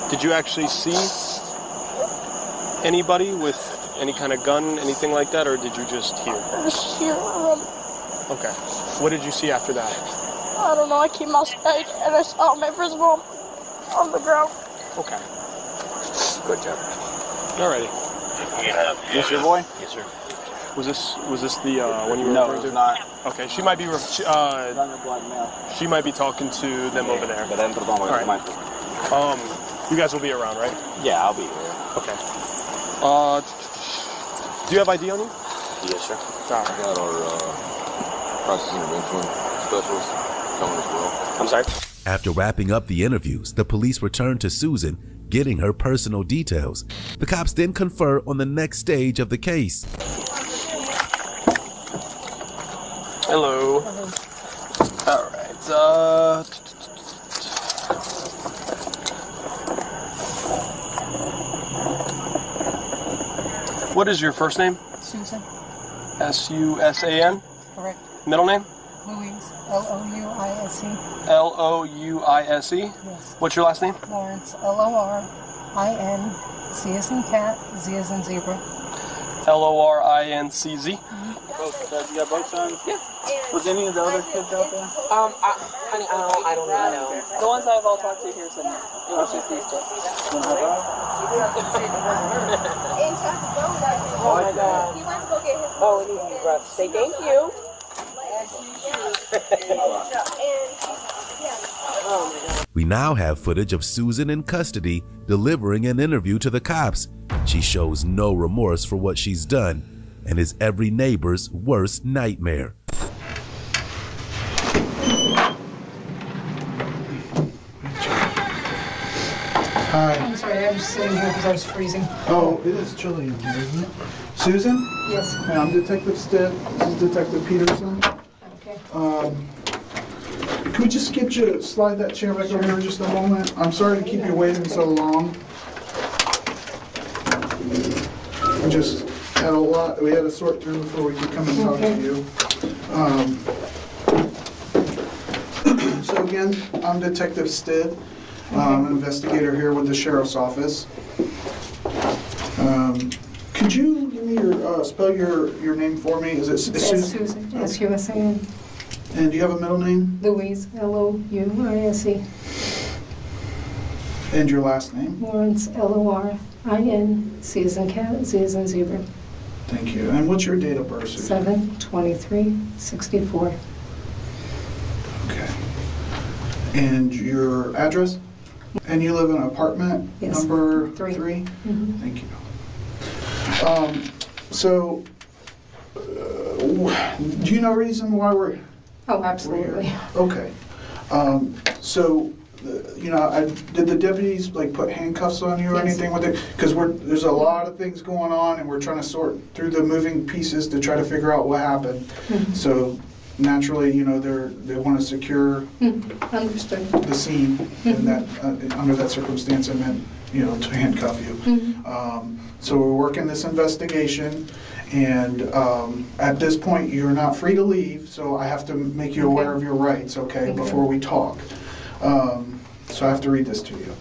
Did you actually see anybody with any kind of gun, anything like that, or did you just hear? I just hear run. Okay. What did you see after that? I don't know, I came outside and I saw my first mom on the ground. Okay. Good job. Alrighty. This your boy? Yes, sir. Was this the one you were No, referring to? it's not. Okay, she might be she might be talking to them over there. All right. You guys will be around, right? Yeah, I'll be here. Okay. Do you have ID on you? Yes, sir. All right. I got our crisis intervention specialist coming as well. I'm sorry? After wrapping up the interviews, the police returned to Susan, getting her personal details. The cops then confer on the next stage of the case. Hello. All right. What is your first name? Susan. S-U-S-A-N? Correct. Middle name? Louise. L-O-U-I-S-E. L-O-U-I-S-E? Yes. What's your last name? Lawrence. L-O-R-I-N. C as in cat, Z as in zebra. L-O-R-I-N-C-Z? You got both sons? Yeah. Was any of the other kids out there? I don't really know. The ones I've all talked to here said no. It was just these two. Oh my God. He went to go get his. Oh, it needs to be brushed. Say thank you. Oh my God. We now have footage of Susan in custody delivering an interview to the cops. She shows no remorse for what she's done and is every neighbor's worst nightmare. Hi. I'm sorry, I'm just sitting here because I was freezing. Oh, it is chilly in here, isn't it? Susan? Yes. Yeah, I'm Detective Stitt. This is Detective Peterson. Okay. Can we just get you slide that chair back over here just a moment? I'm sorry to keep you waiting so long. We just had a lot we had to sort through before we could come and talk to you. So again, I'm Detective Stitt. I'm an investigator here with the Sheriff's Office. Could you give me your spell your name for me? Is it Susan? Susan. S-U-S-A-N. And do you have a middle name? Louise. L-O-U-I-S-E. And your last name? Lawrence. L-O-R-I-N. C as in cat, Z as in zebra. Thank you. And what's your date of birth, Susan? 7/23/64. Okay. And your address? And you live in an apartment number 3? Mm-hmm. Thank you. So, do you know reason why we're... Oh, absolutely. Okay. So, did the deputies like put handcuffs on you or anything with it? Because there's a lot of things going on and we're trying to sort through the moving pieces to try to figure out what happened. Mm-hmm. So, naturally, they want to secure Understood. the scene in that under that circumstance, and then to handcuff you. Mm-hmm. So we're working this investigation, and at this point you're not free to leave. So I have to make you aware of your rights, before we talk. So I have to read this to you.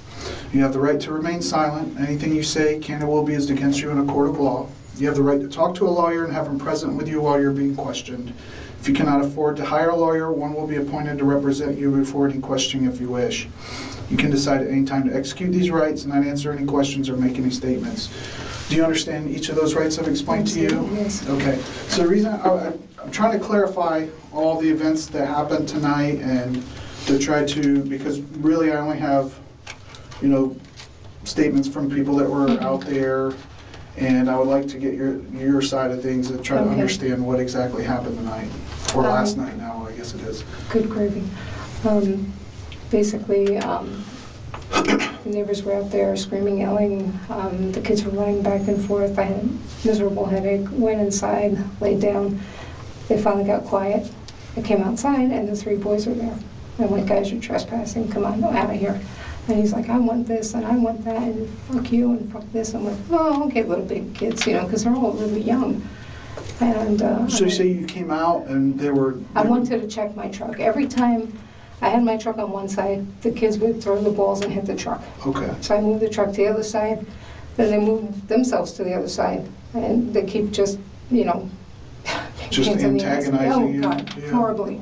You have the right to remain silent. Anything you say can and will be used against you in a court of law. You have the right to talk to a lawyer and have him present with you while you're being questioned. If you cannot afford to hire a lawyer, one will be appointed to represent you before any questioning if you wish. You can decide at any time to execute these rights and not answer any questions or make any statements. Do you understand each of those rights I've explained to you? Yes. Okay. So the reason I'm trying to clarify all the events that happened tonight, and to try to, because really I only have, statements from people that were out there, and I would like to get your side of things and try to understand what exactly happened tonight, or last night now, I guess it is. Good gravy. Basically, the neighbors were out there screaming, yelling. The kids were running back and forth. I had a miserable headache. Went inside, laid down. They finally got quiet. I came outside, and the 3 boys were there. I'm like, guys, you're trespassing. Come on, out of here. And he's like, I want this, and I want that, and fuck you, and fuck this. I'm like, oh, okay, little big kids, because they're all really young. And So you say you came out and they were... I wanted to check my truck. Every time I had my truck on one side, the kids would throw the balls and hit the truck. Okay. So I moved the truck to the other side, then they moved themselves to the other side, and they keep just, Just hands in the ass. antagonizing you? Oh, God, Yeah. horribly.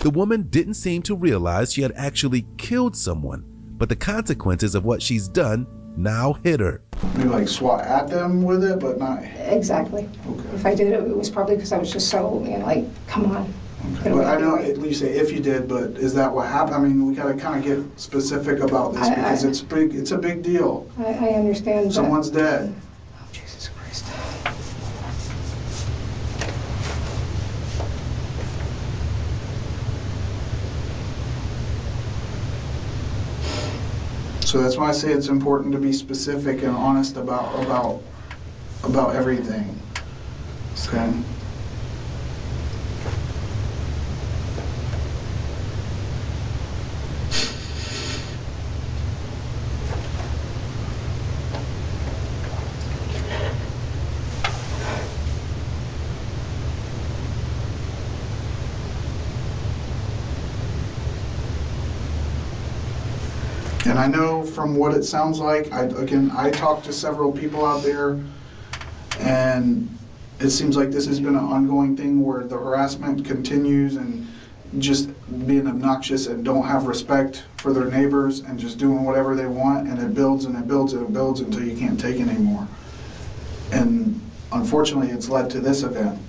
The woman didn't seem to realize she had actually killed someone, but the consequences of what she's done now hit her. Maybe like swat at them with it, but not... Exactly. Okay. If I did it, it was probably because I was just so, come on. Okay. But I know, at least say if you did, but is that what happened? I mean, we gotta kind of get specific about this because it's a big deal. I understand that. Someone's dead. Oh, Jesus Christ. So that's why I say it's important to be specific and honest about everything. Okay. And I know from what it sounds like, I talked to several people out there, and it seems like this has been an ongoing thing where the harassment continues and just being obnoxious and don't have respect for their neighbors and just doing whatever they want, and it builds and it builds and it builds until you can't take it anymore. And unfortunately, it's led to this event.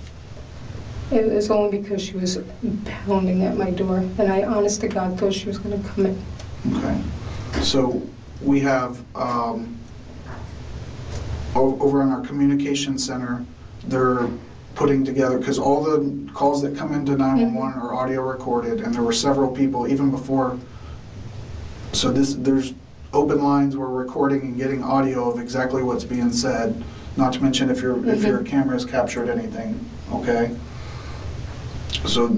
It was only because she was pounding at my door, and I, honest to God, thought she was going to come in. Okay. So we have, over in our communication center, they're putting together, because all the calls that come into 911 are audio recorded, and there were several people even before. So there's open lines, we're recording and getting audio of exactly what's being said, not to mention if your camera's captured anything, okay? So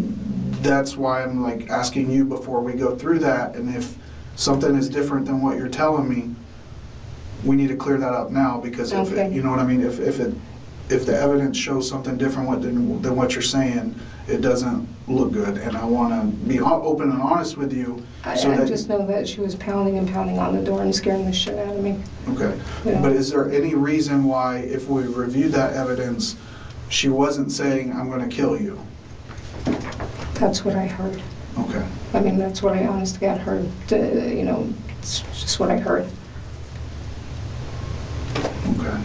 that's why I'm like asking you before we go through that, and if something is different than what you're telling me, we need to clear that up now, because if it, you know what I mean, if the evidence shows something different than what you're saying, it doesn't look good, and I want to be open and honest with you. I just know that she was pounding and pounding on the door and scaring the shit out of me. Okay. But is there any reason why, if we reviewed that evidence, she wasn't saying, I'm going to kill you? That's what I heard. Okay. I mean, that's what I honest to God heard. It's just what I heard. Okay.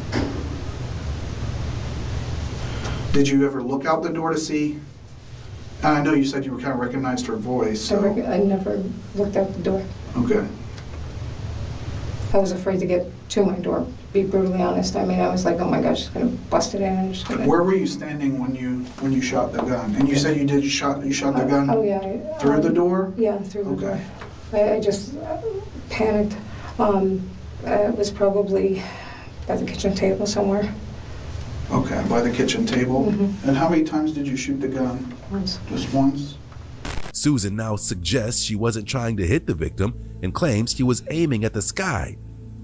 Did you ever look out the door to see? And I know you said you kind of recognized her voice. So. I never looked out the door. Okay. I was afraid to get to my door, to be brutally honest. I mean, I was like, oh my gosh, she's gonna bust it in and just gonna... Where were you standing when you shot the gun? And you said you shot the gun through the door? Yeah, through the door. I just panicked. It was probably by the kitchen table somewhere. Okay, by the kitchen table. Mm-hmm. And how many times did you shoot the gun? Once. Just once? Susan now suggests she wasn't trying to hit the victim and claims she was aiming at the sky.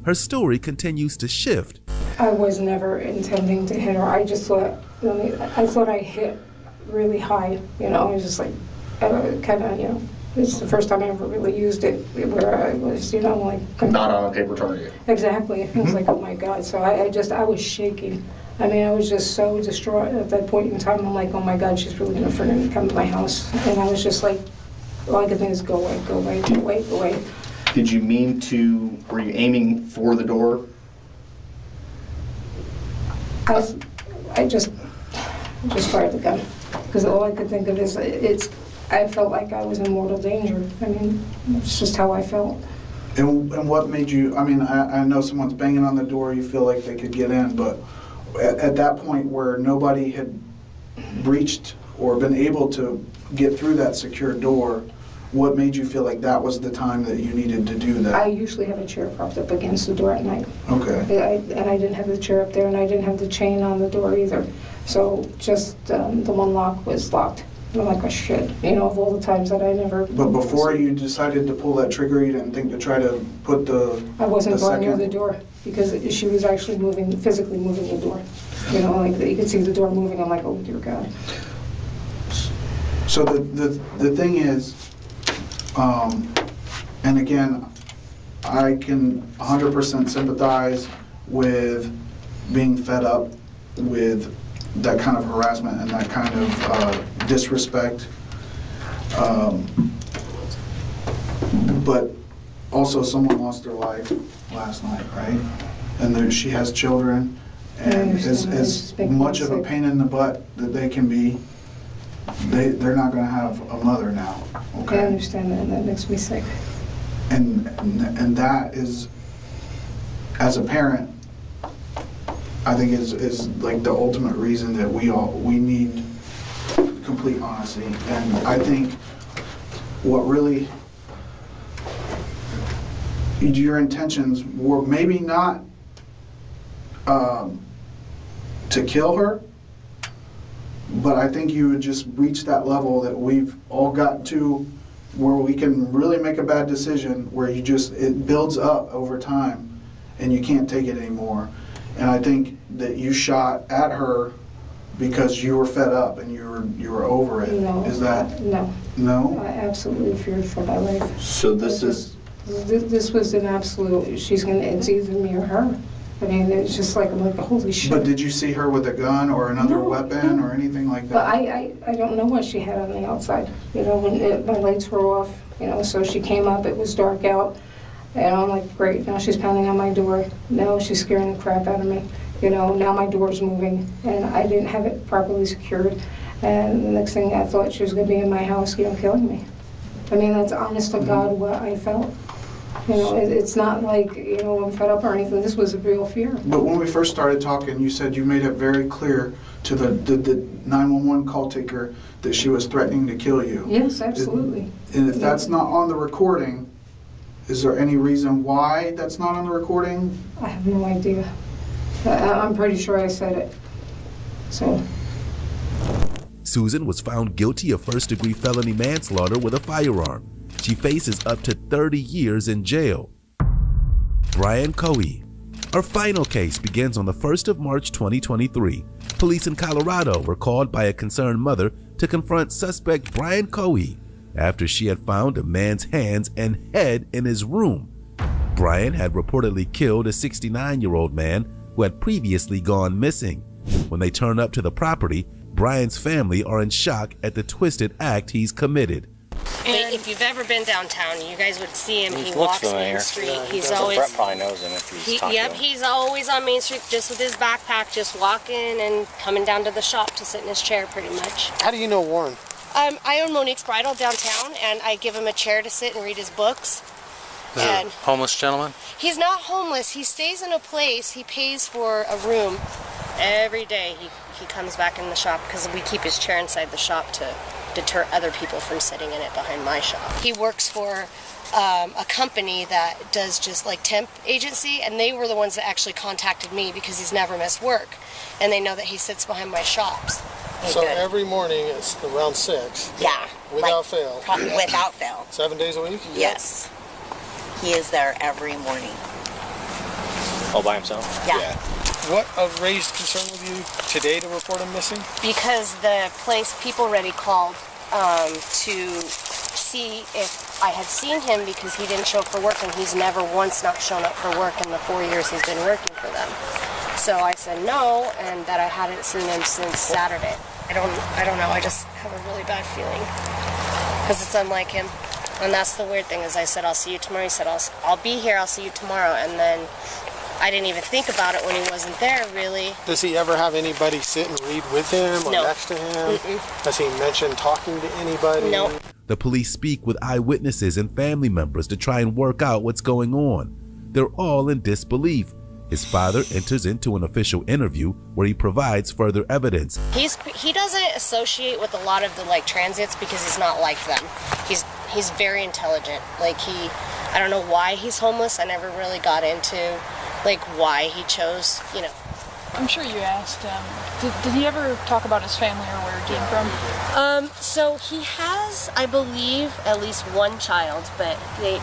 Her story continues to shift. I was never intending to hit her. I just thought, I thought I hit really high. I was just like, kind of, it's the first time I ever really used it, where I was, like... Not on a paper target. Exactly. I was like, oh my God. So I was shaking. I mean, I was just so distraught at that point in time. I'm like, oh my God, she's really gonna freaking come to my house. And I was just like, all I could think is go away, go away, go away, go away. Did you mean to, were you aiming for the door? I just fired the gun. Because all I could think of is, I felt like I was in mortal danger. I mean, it's just how I felt. And what made you, I mean, I know someone's banging on the door, you feel like they could get in, but at that point where nobody had breached or been able to get through that secure door, what made you feel like that was the time that you needed to do that? I usually have a chair propped up against the door at night. Okay. And I didn't have the chair up there, and I didn't have the chain on the door either. So just the one lock was locked. And I'm like, oh shit, of all the times that I never... But before you decided to pull that trigger, you didn't think to try to put the... I wasn't going near the door, because she was actually physically moving the door. You know, like you could see the door moving. I'm like, oh dear God. So the thing is, and again, I can 100% sympathize with being fed up with that kind of harassment and that kind of disrespect. But also someone lost their life last night, right? And she has children, and as much of a pain in the butt that they can be, they're not going to have a mother now, okay? I understand that, and that makes me sick. And that is, as a parent, I think is like the ultimate reason that we need complete honesty. And I think what really, your intentions were maybe not to kill her, but I think you would just reach that level that we've all gotten to, where we can really make a bad decision, where it builds up over time and you can't take it anymore. And I think that you shot at her because you were fed up and you were over it. No. Is that? No. No? I absolutely feared for my life. So this is... This was an absolute, it's either me or her. I mean, it's just like, I'm like, holy shit. But did you see her with a gun or another weapon or anything like that? But I don't know what she had on the outside. You know, when my lights were off, you know, so she came up, it was dark out. And I'm like, great, now she's pounding on my door. Now she's scaring the crap out of me. You know, now my door's moving, and I didn't have it properly secured. And the next thing I thought, she was going to be in my house, you know, killing me. I mean, that's honest to God what I felt. You know, it's not like, you know, I'm fed up or anything. This was a real fear. But when we first started talking, you said you made it very clear to the 911 call taker that she was threatening to kill you. Yes, absolutely. And if that's not on the recording, is there any reason why that's not on the recording? I have no idea. I'm pretty sure I said it. So. Susan was found guilty of first-degree felony manslaughter with a firearm. She faces up to 30 years in jail. Brian Coey. Our final case begins on the 1st of March 2023. Police in Colorado were called by a concerned mother to confront suspect Brian Coey after she had found a man's hands and head in his room. Brian had reportedly killed a 69-year-old man who had previously gone missing. When they turn up to the property, Brian's family are in shock at the twisted act he's committed. If you've ever been downtown, you guys would see him. He looks walks Main familiar. Street. Yeah, he's does. always. Brett probably knows him if he's talking to him. He's always on Main Street, just with his backpack, just walking and coming down to the shop to sit in his chair, pretty much. How do you know Warren? I own Monique's Bridal downtown, and I give him a chair to sit and read his books. Is it a homeless gentleman? He's not homeless. He stays in a place. He pays for a room every day. He comes back in the shop because we keep his chair inside the shop to deter other people from sitting in it behind my shop. He works for a company that does just like temp agency, and they were the ones that actually contacted me because he's never missed work, and they know that he sits behind my shops. So every morning it's around 6? Yeah. Without fail? Without fail. 7 days a week? Yes. He is there every morning. All by himself? Yeah. What raised concern with you today to report him missing? Because the place People Ready called to see if I had seen him, because he didn't show up for work, and he's never once not shown up for work in the 4 years he's been working for them. So I said no, and that I hadn't seen him since Saturday. I don't know, I just have a really bad feeling because it's unlike him. And that's the weird thing, is I said I'll see you tomorrow. He said I'll be here, I'll see you tomorrow, and then I didn't even think about it when he wasn't there, really. Does he ever have anybody sit and read with him or No. next to him? Does he mention talking to anybody? No. The police speak with eyewitnesses and family members to try and work out what's going on. They're all in disbelief. His father enters into an official interview where he provides further evidence. He doesn't associate with a lot of the transits because he's not like them. He's very intelligent. I don't know why he's homeless. I never really got into why he chose, I'm sure you asked him. Did he ever talk about his family or where he came from? So he has, I believe, at least one child, but they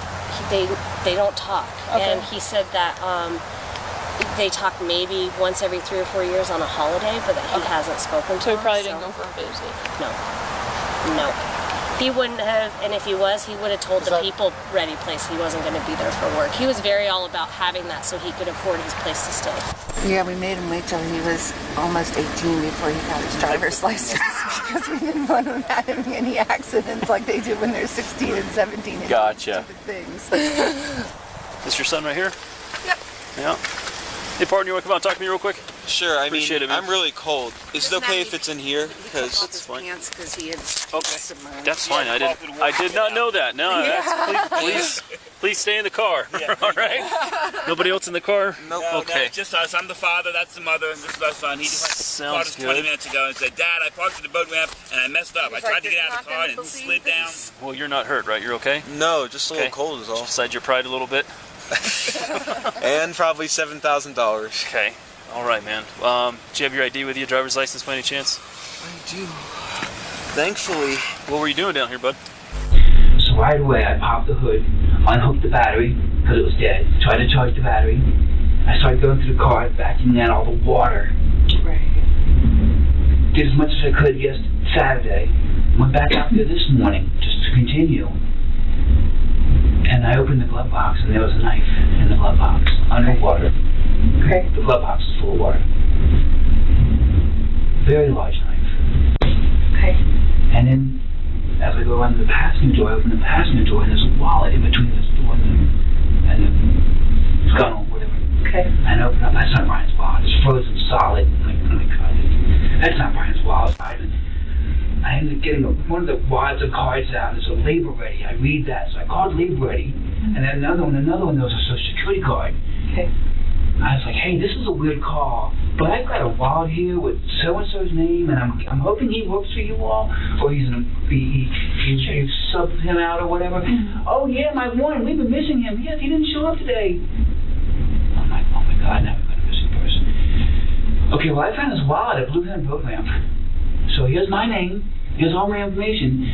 don't talk. Okay. And he said that they talk maybe once every 3 or 4 years on a holiday, but that he hasn't spoken to. So he them, probably didn't go for a visit. No. He wouldn't have, and if he was, he would have told the people ready place he wasn't going to be there for work. He was very all about having that so he could afford his place to stay. Yeah, we made him wait till he was almost 18 before he got his driver's license because we didn't want him having any accidents like they do when they're 16 and 17 and Gotcha. things. This your son right here? Yep. Yeah. Hey, partner, you want to come out and talk to me real quick? Sure. I mean, Appreciate it, man. I'm really cold. Is it okay if it's in here? Because That's fine. Because he had submerged. That's fine. I did not know that. No, please stay in the car. All right. Nobody else in the car? Nope. Okay. No, it's just us. I'm the father. That's the mother, and this is our son. He just called us 20 minutes ago and said, "Dad, I parked at the boat ramp and I messed up. I tried to get out of the car and it slid down." Well, you're not hurt, right? You're okay? No, just a little cold is all. Beside your pride a little bit. And probably $7,000. Okay. All right, man. Do you have your ID with you, driver's license by any chance? I do. Thankfully. What were you doing down here, bud? So right away, I popped the hood, unhooked the battery, because it was dead, tried to charge the battery. I started going through the car, vacuuming out all the water. Right. Did as much as I could Saturday. Went back out there this morning, just to continue. And I opened the glove box, and there was a knife in the glove box, underwater. Okay. The glove box was full of water. Very large knife. Okay. And then, as I go around the passenger door, I open the passenger door, and there's a wallet in between this door and the gun or whatever. Okay. And I open up, that's not Brian's wallet. It's frozen solid. I'm like, oh my God, that's not Brian's wallet. I ended up getting one of the wads of cards out. There's a labor ready. I read that, so I called labor ready, and then another one. There was a social security card. Okay. I was like, hey, this is a weird call, but I've got a wallet here with so-and-so's name, and I'm hoping he works for you all, or you subbed him out or whatever. Oh, yeah, my one, we've been missing him. Yes, he didn't show up today. I'm like, oh, my God, now we've got a missing person. Okay, well, I found his wallet at Blue Hen Boat Ramp. So here's my name, here's all my information.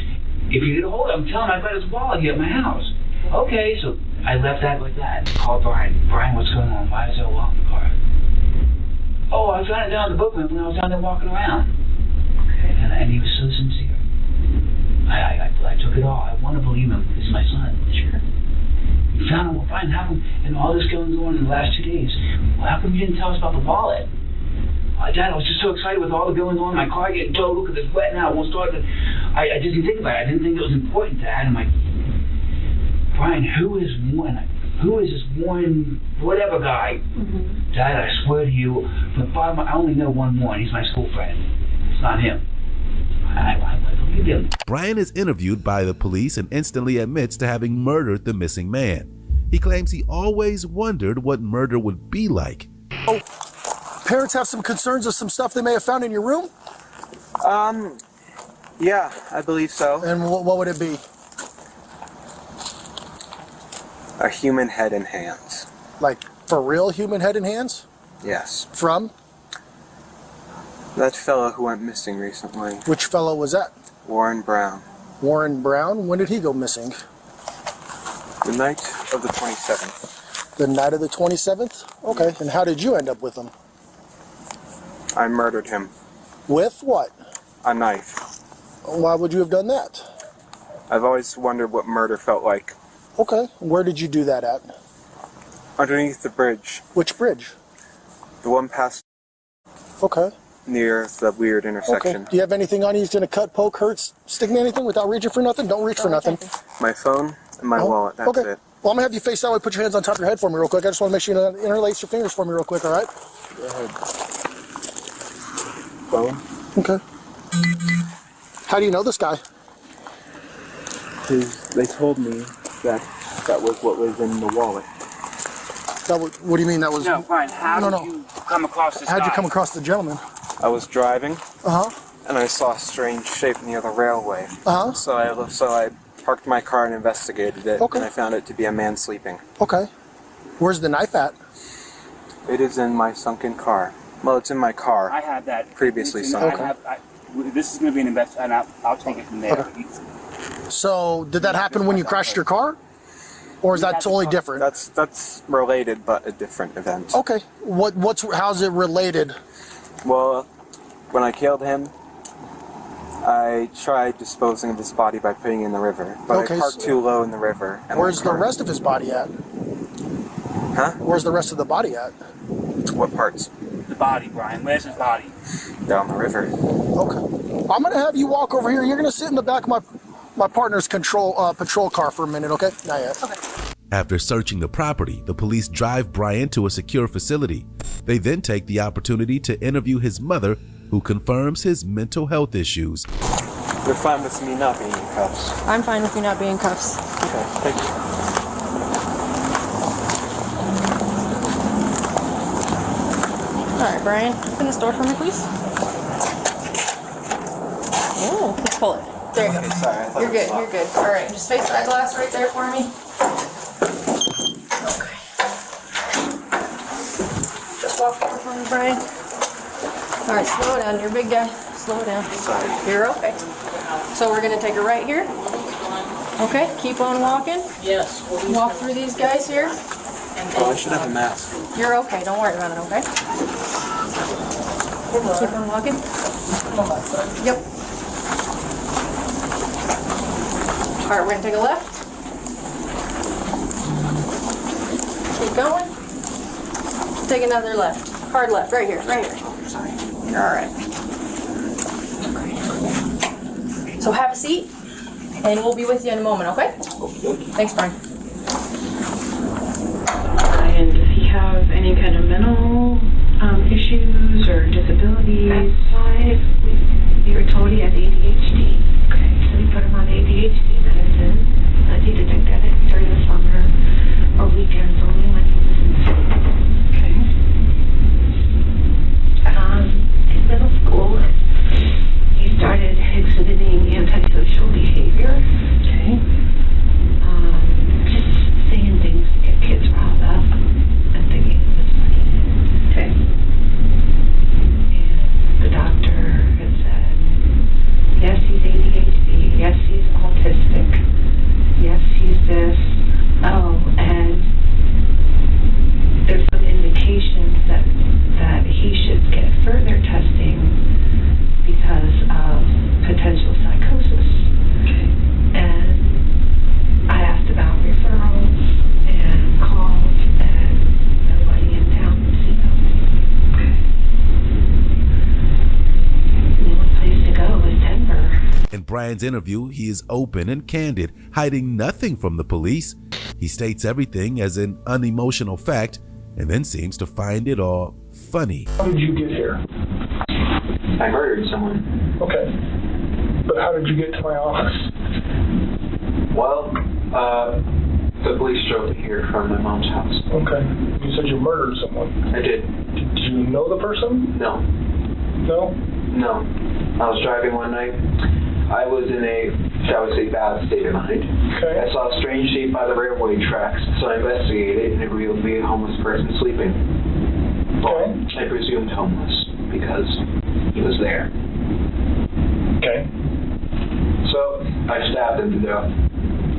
If you get a hold of him, tell him I've got his wallet here at my house. Okay, so I left that like that. Called Brian. Brian, what's going on? Why is there a wallet in the car? Oh, I found it down at the boat ramp when I was down there walking around. Okay. And he was so sincere. I took it all. I want to believe him. He's my son. Sure. You found him, well, fine, have him, and all this going on in the last 2 days. Well, how come you didn't tell us about the wallet? Dad, I was just so excited with all the going on. My car getting towed because it's wet now. It won't start. I just didn't think about it. I didn't think it was important, Dad. I'm like, Brian, who is this one whatever guy? Mm-hmm. Dad, I swear to you, from the bottom, I only know one more, and he's my school friend. It's not him. I believe him. Brian is interviewed by the police and instantly admits to having murdered the missing man. He claims he always wondered what murder would be like. Oh, parents have some concerns of some stuff they may have found in your room? Yeah, I believe so. And what would it be? A human head and hands. Like, for real human head and hands? Yes. From? That fellow who went missing recently. Which fellow was that? Warren Brown. Warren Brown? When did he go missing? The night of the 27th. The night of the 27th? Okay, and how did you end up with him? I murdered him. With what? A knife. Why would you have done that? I've always wondered what murder felt like. Okay, where did you do that at? Underneath the bridge. Which bridge? The one past... Okay. Near the weird intersection. Okay. Do you have anything on you that's going to cut, poke, hurt, stick me anything without reaching for nothing? Don't reach for nothing. My phone and my wallet, that's it. Well, I'm going to have you face that way. Put your hands on top of your head for me real quick. I just want to make sure you interlace your fingers for me real quick, all right? Go ahead. Phone? Okay. How do you know this guy? They told me that was what was in the wallet. What do you mean that was? No, Brian, how did you come across this How'd you guy? come across the gentleman? I was driving, Uh-huh. and I saw a strange shape near the railway. Uh-huh. So I parked my car and investigated it, and I found it to be a man sleeping. Okay. Where's the knife at? It is in my sunken car. Well, it's in my car. I had that previously sunken. This is going to be an investment, and I'll take it from there. Okay. So, did that happen when you crashed your car? Or is that totally different? That's related, but a different event. Okay. How's it related? Well, when I killed him, I tried disposing of his body by putting it in the river, but I parked too low in the river. And where's the rest of his body at? Huh? Where's the rest of the body at? What parts? The body, Brian. Where's his body? Down the river. Okay. I'm gonna have you walk over here. You're gonna sit in the back of my partner's patrol car for a minute, okay? Not yet. Okay. After searching the property, the police drive Brian to a secure facility. They then take the opportunity to interview his mother, who confirms his mental health issues. You're fine with me not being in cuffs? I'm fine with you not being in cuffs. Okay, thank you. All right, Brian, open this door for me, please. Oh, let's pull it. There you go. Okay, sorry, You're good, you're good. All right, just face that glass right there for me. Okay. Just walk forward for me, Brian. All right, slow down. You're a big guy. Slow down. Sorry. You're okay. So we're going to take it right here. Okay, keep on walking. Yes. Walk through these guys here. Oh, I should have a mask. You're okay. Don't worry about it, okay? Keep on walking. Yep. All right, we're going to take a left. Keep going. Take another left. Hard left. Right here. Right here. Sorry. You're all right. Okay. So have a seat, and we'll be with you in a moment, okay? Thanks, Brian. And does he have any kind of mental issues or disabilities? That's why we were told he has ADHD. Okay. So we put him on ADHD medicine. He detected it during the summer or weekends only when he was in school. Okay. In middle school, he started exhibiting antisocial behavior. Okay. Just saying things to get kids riled up and thinking it was funny. Okay. And the doctor had said, yes, he's ADHD. Yes, he's autistic. Yes, he's this. Oh, and there's some indications that he should get further testing because of potential psychosis. Okay. And I asked about referrals and called, and nobody in town would see them. Okay. The only place to go was Denver. In Brian's interview, he is open and candid, hiding nothing from the police. He states everything as an unemotional fact and then seems to find it all funny. How did you get here? I murdered someone. Okay. But how did you get to my office? Well, the police drove me here from my mom's house. Okay. You said you murdered someone. I did. Did you know the person? No. No? No. I was driving one night. I was in a, shall we say, bad state of mind. Okay. I saw a strange shape by the railway tracks, so I investigated, and it revealed to be a homeless person sleeping. Well, I presumed homeless, because he was there. Okay. So, I stabbed him to death.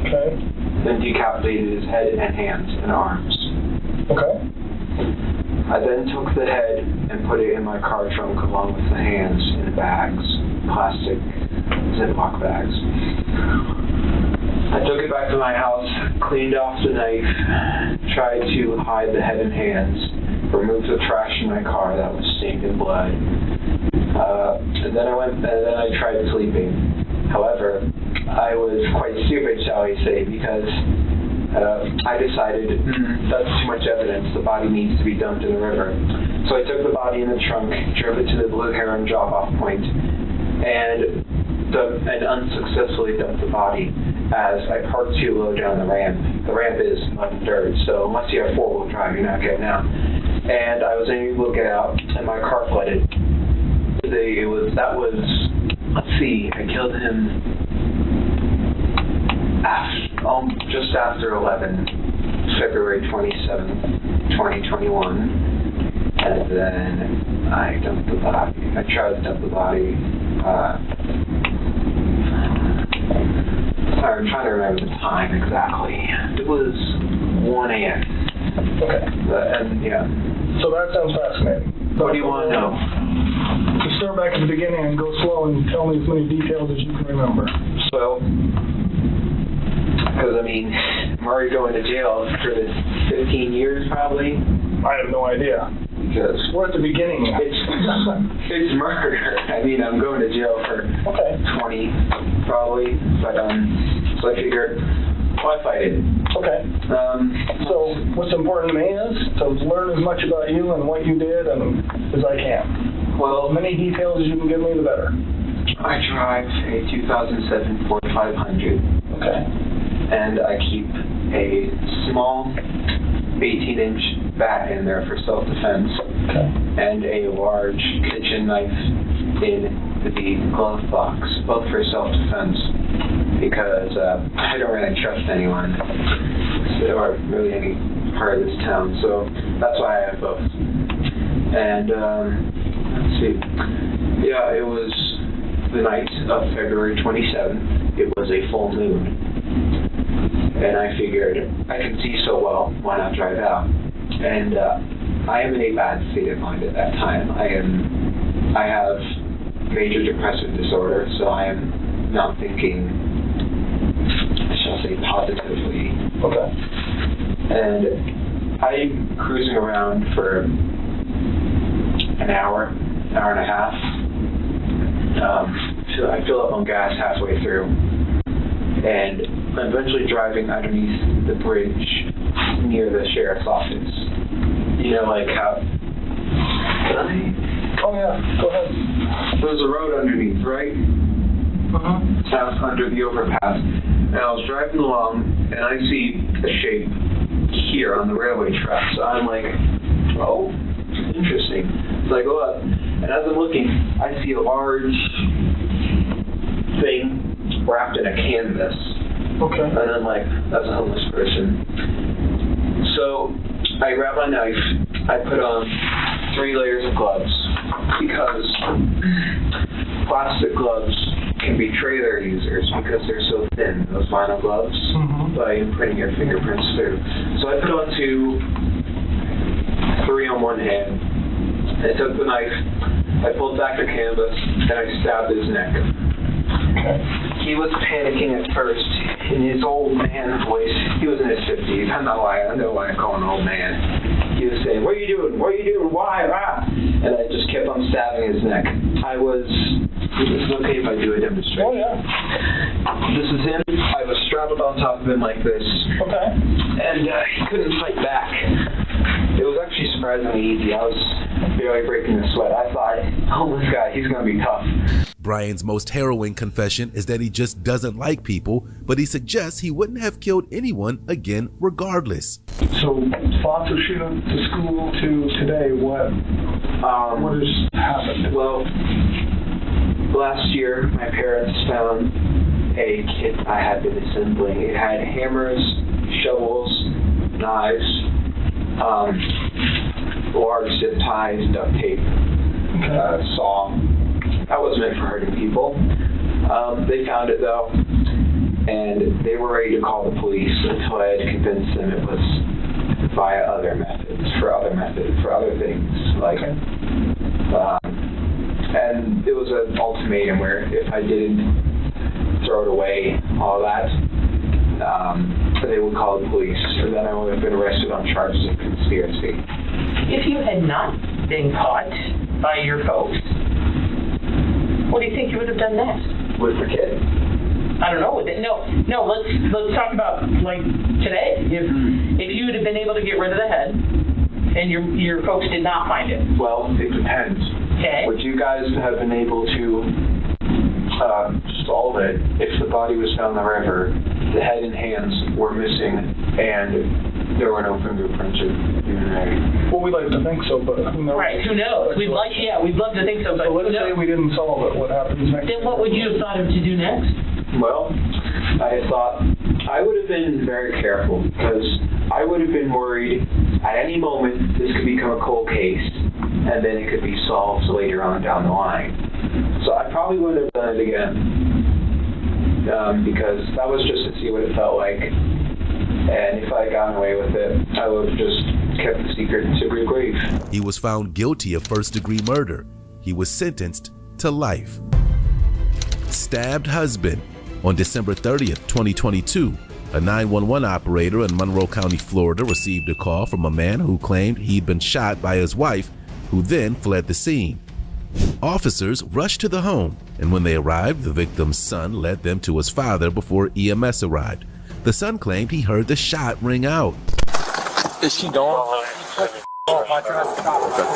Okay. Then decapitated his head and hands and arms. Okay. I then took the head and put it in my car trunk along with the hands in bags, plastic Ziploc bags. I took it back to my house, cleaned off the knife, tried to hide the head and hands, removed the trash in my car that was stained in blood, and then I tried sleeping. However, I was quite stupid, shall we say, because I decided that's too much evidence. The body needs to be dumped in the river. So I took the body in the trunk, drove it to the Blue Heron drop-off point, and unsuccessfly dumped the body as I parked too low down the ramp. The ramp is mud and dirt, so unless you have four-wheel drive, you're not getting out. And I was able to get out, and my car flooded. Let's see, I killed him just after 11, February 27th, 2021, and then I dumped the body. I tried to dump the body I'm trying to remember the time exactly. It was 1 a.m. Okay. And yeah. So that sounds fascinating. What do you want to know? To start back at the beginning and go slow and tell me as many details as you can remember. So, because I mean, I'm already going to jail for this 15 years probably. I have no idea. Because we're at the beginning. It's murder. I mean, I'm going to jail for 20 probably. But so I figured, why fight it? Okay. So what's important to me is to learn as much about you and what you did and as I can. Well, as many details as you can give me, the better. I drive a 2007 Ford 500. Okay. And I keep a small 18-inch bat in there for self-defense. Okay. And a large kitchen knife in the glove box, both for self-defense. Because I don't really trust anyone, or really any part of this town, so that's why I have both. And let's see, yeah, it was the night of February 27th. It was a full moon, and I figured I can see so well, why not drive out? And I am in a bad state of mind at that time. I have major depressive disorder, so I am not thinking, shall say, positively. Okay. And I'm cruising around for an hour and a half. So I fill up on gas halfway through. And I'm eventually driving underneath the bridge near the sheriff's office. You know, like how... Can I? Oh, yeah. Go ahead. There's a road underneath, right? Out under the overpass. And I was driving along, and I see a shape here on the railway track. So I'm like, oh, interesting. So I go up, and as I'm looking, I see a large thing wrapped in a canvas. Okay. And I'm like, that's a homeless person. So I grab my knife, I put on 3 layers of gloves, because plastic gloves can betray their users because they're so thin, those vinyl gloves, by imprinting your fingerprints through. So I put on 3 on one hand. I took the knife, I pulled back the canvas, and I stabbed his neck. Okay. He was panicking at first in his old man voice. He was in his 50s. I'm not lying. I know why I call him an old man. He was saying, "What are you doing? What are you doing? Why? Ah!" And I just kept on stabbing his neck. It's okay if I do a demonstration. Oh, yeah. This is him. I was strapped on top of him like this. Okay. And he couldn't fight back. It was actually surprisingly easy. I was barely breaking a sweat. I thought, oh, this guy, he's going to be tough. Brian's most harrowing confession is that he just doesn't like people, but he suggests he wouldn't have killed anyone again regardless. So, sponsorship to school to today, what has happened? Well, last year, my parents found a kit I had been assembling. It had hammers, shovels, knives, large zip ties, duct tape, saw. That wasn't meant for hurting people. They found it though, and they were ready to call the police until I had convinced them it was via other methods, for other things. Like, and it was an ultimatum where if I didn't throw it away, all that, they would call the police, and then I would have been arrested on charges of conspiracy. If you had not been caught by your folks, what do you think you would have done next? With the kid? I don't know. No. Let's talk about like today. If you would have been able to get rid of the head, and your folks did not find it. Well, it depends. Okay. Would you guys have been able to solve it if the body was found in the river, the head and hands were missing, and there were no fingerprints or DNA? Well, we'd like to think so, but who knows? Right, who knows? We'd love to think so, but let's say we didn't solve it. What happens next? Then what would you have thought him to do next? Well, I thought I would have been very careful, because I would have been worried at any moment this could become a cold case, and then it could be solved later on down the line. So I probably would have done it again. because that was just to see what it felt like. And if I had gotten away with it, I would have just kept the secret to your grave. He was found guilty of first-degree murder. He was sentenced to life. Stabbed husband. On December 30th, 2022, a 911 operator in Monroe County, Florida, received a call from a man who claimed he'd been shot by his wife, who then fled the scene. Officers rushed to the home, and when they arrived, the victim's son led them to his father before EMS arrived. The son claimed he heard the shot ring out. Is she gone? I tried to